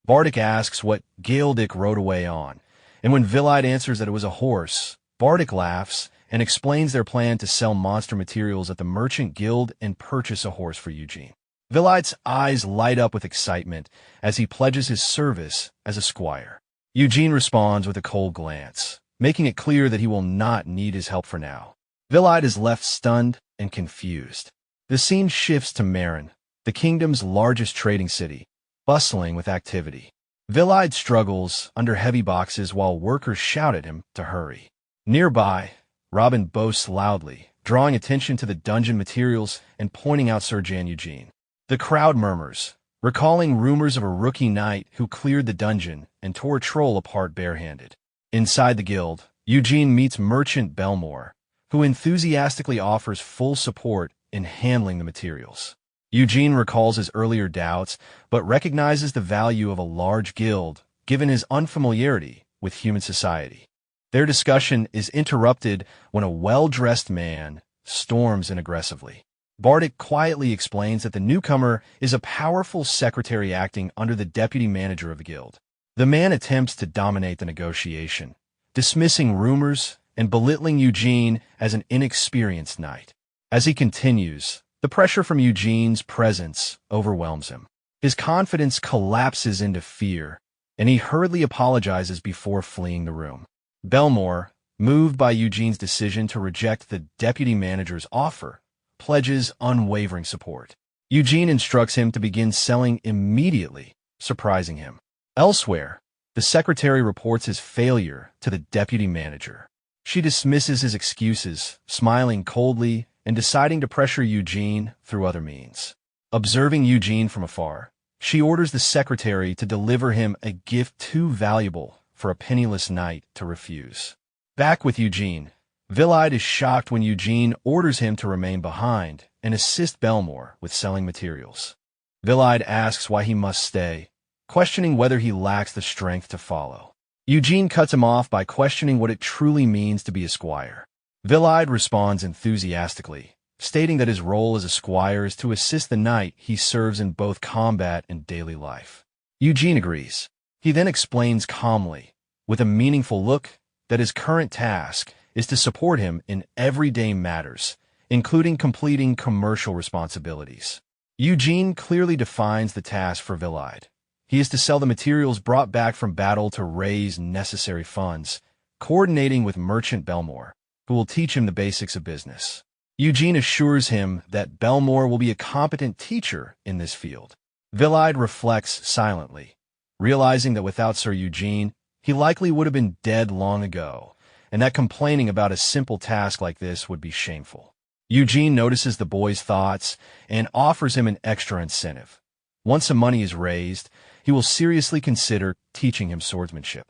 Bardic asks what Galedic rode away on, and when Vilide answers that it was a horse, Bardic laughs and explains their plan to sell monster materials at the Merchant Guild and purchase a horse for Eugene. Vilide's eyes light up with excitement as he pledges his service as a squire. Eugene responds with a cold glance, making it clear that he will not need his help for now. Vilide is left stunned and confused. The scene shifts to Marin, the kingdom's largest trading city, bustling with activity. Vilide struggles under heavy boxes while workers shout at him to hurry. Nearby, Robin boasts loudly, drawing attention to the dungeon materials and pointing out Sir Jan Eugene. The crowd murmurs, recalling rumors of a rookie knight who cleared the dungeon and tore a troll apart barehanded. Inside the guild, Eugene meets Merchant Belmore, who enthusiastically offers full support in handling the materials. Eugene recalls his earlier doubts, but recognizes the value of a large guild, given his unfamiliarity with human society. Their discussion is interrupted when a well-dressed man storms in aggressively. Bardic quietly explains that the newcomer is a powerful secretary acting under the deputy manager of the guild. The man attempts to dominate the negotiation, dismissing rumors and belittling Eugene as an inexperienced knight. As he continues, the pressure from Eugene's presence overwhelms him. His confidence collapses into fear, and he hurriedly apologizes before fleeing the room. Belmore, moved by Eugene's decision to reject the deputy manager's offer, pledges unwavering support. Eugene instructs him to begin selling immediately, surprising him. Elsewhere, the secretary reports his failure to the deputy manager. She dismisses his excuses, smiling coldly and deciding to pressure Eugene through other means. Observing Eugene from afar, she orders the secretary to deliver him a gift too valuable for a penniless knight to refuse. Back with Eugene, Vilide is shocked when Eugene orders him to remain behind and assist Belmore with selling materials. Vilide asks why he must stay, questioning whether he lacks the strength to follow. Eugene cuts him off by questioning what it truly means to be a squire. Vilide responds enthusiastically, stating that his role as a squire is to assist the knight he serves in both combat and daily life. Eugene agrees. He then explains calmly, with a meaningful look, that his current task is to support him in everyday matters, including completing commercial responsibilities. Eugene clearly defines the task for Vilide. He is to sell the materials brought back from battle to raise necessary funds, coordinating with merchant Belmore, who will teach him the basics of business. Eugene assures him that Belmore will be a competent teacher in this field. Vilide reflects silently, realizing that without Sir Eugene, he likely would have been dead long ago, and that complaining about a simple task like this would be shameful. Eugene notices the boy's thoughts and offers him an extra incentive. Once the money is raised, he will seriously consider teaching him swordsmanship.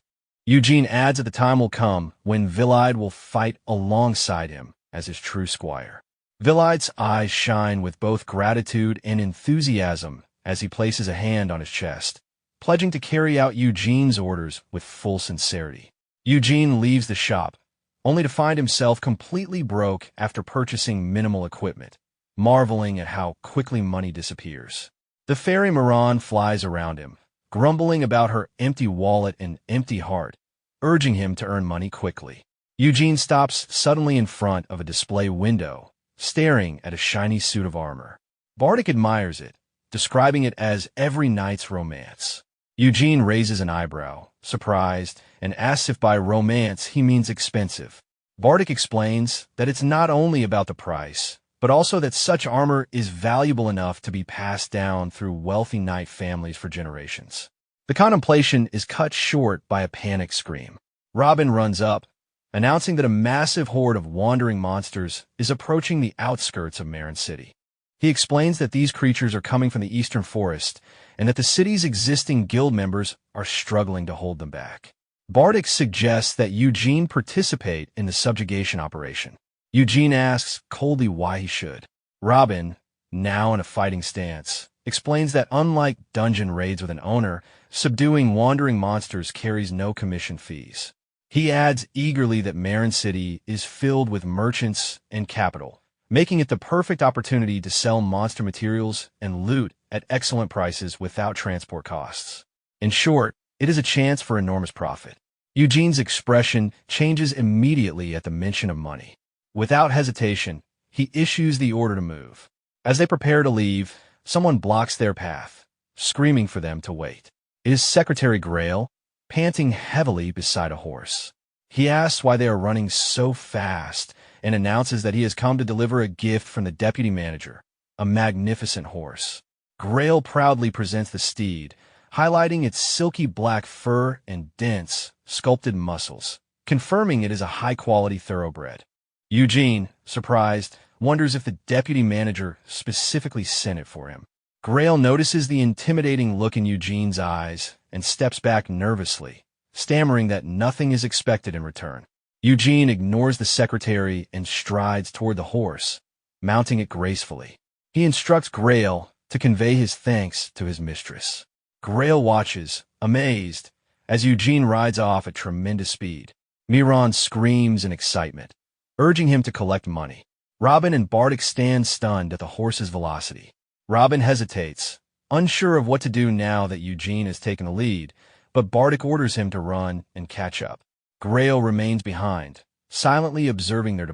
Eugene adds that the time will come when Vilide will fight alongside him as his true squire. Vilide's eyes shine with both gratitude and enthusiasm as he places a hand on his chest, pledging to carry out Eugene's orders with full sincerity. Eugene leaves the shop, only to find himself completely broke after purchasing minimal equipment, marveling at how quickly money disappears. The fairy Miran flies around him, grumbling about her empty wallet and empty heart, urging him to earn money quickly. Eugene stops suddenly in front of a display window, staring at a shiny suit of armor. Bardic admires it, describing it as every knight's romance. Eugene raises an eyebrow, surprised, and asks if by romance he means expensive. Bardic explains that it's not only about the price, but also that such armor is valuable enough to be passed down through wealthy knight families for generations. The contemplation is cut short by a panic scream. Robin runs up, announcing that a massive horde of wandering monsters is approaching the outskirts of Marin City. He explains that these creatures are coming from the eastern forest and that the city's existing guild members are struggling to hold them back. Bardic suggests that Eugene participate in the subjugation operation. Eugene asks coldly why he should. Robin, now in a fighting stance, explains that unlike dungeon raids with an owner, subduing wandering monsters carries no commission fees. He adds eagerly that Marin City is filled with merchants and capital, making it the perfect opportunity to sell monster materials and loot at excellent prices without transport costs. In short, it is a chance for enormous profit. Eugene's expression changes immediately at the mention of money. Without hesitation, he issues the order to move. As they prepare to leave, someone blocks their path, screaming for them to wait. It is Secretary Grail, panting heavily beside a horse. He asks why they are running so fast and announces that he has come to deliver a gift from the deputy manager, a magnificent horse. Grail proudly presents the steed, highlighting its silky black fur and dense, sculpted muscles, confirming it is a high-quality thoroughbred. Eugene, surprised, wonders if the deputy manager specifically sent it for him. Grail notices the intimidating look in Eugene's eyes and steps back nervously, stammering that nothing is expected in return. Eugene ignores the secretary and strides toward the horse, mounting it gracefully. He instructs Grail to convey his thanks to his mistress. Grail watches, amazed, as Eugene rides off at tremendous speed. Miran screams in excitement, urging him to collect money. Robin and Bardic stand stunned at the horse's velocity. Robin hesitates, unsure of what to do now that Eugene has taken the lead, but Bardic orders him to run and catch up. Grail remains behind, silently observing their departure.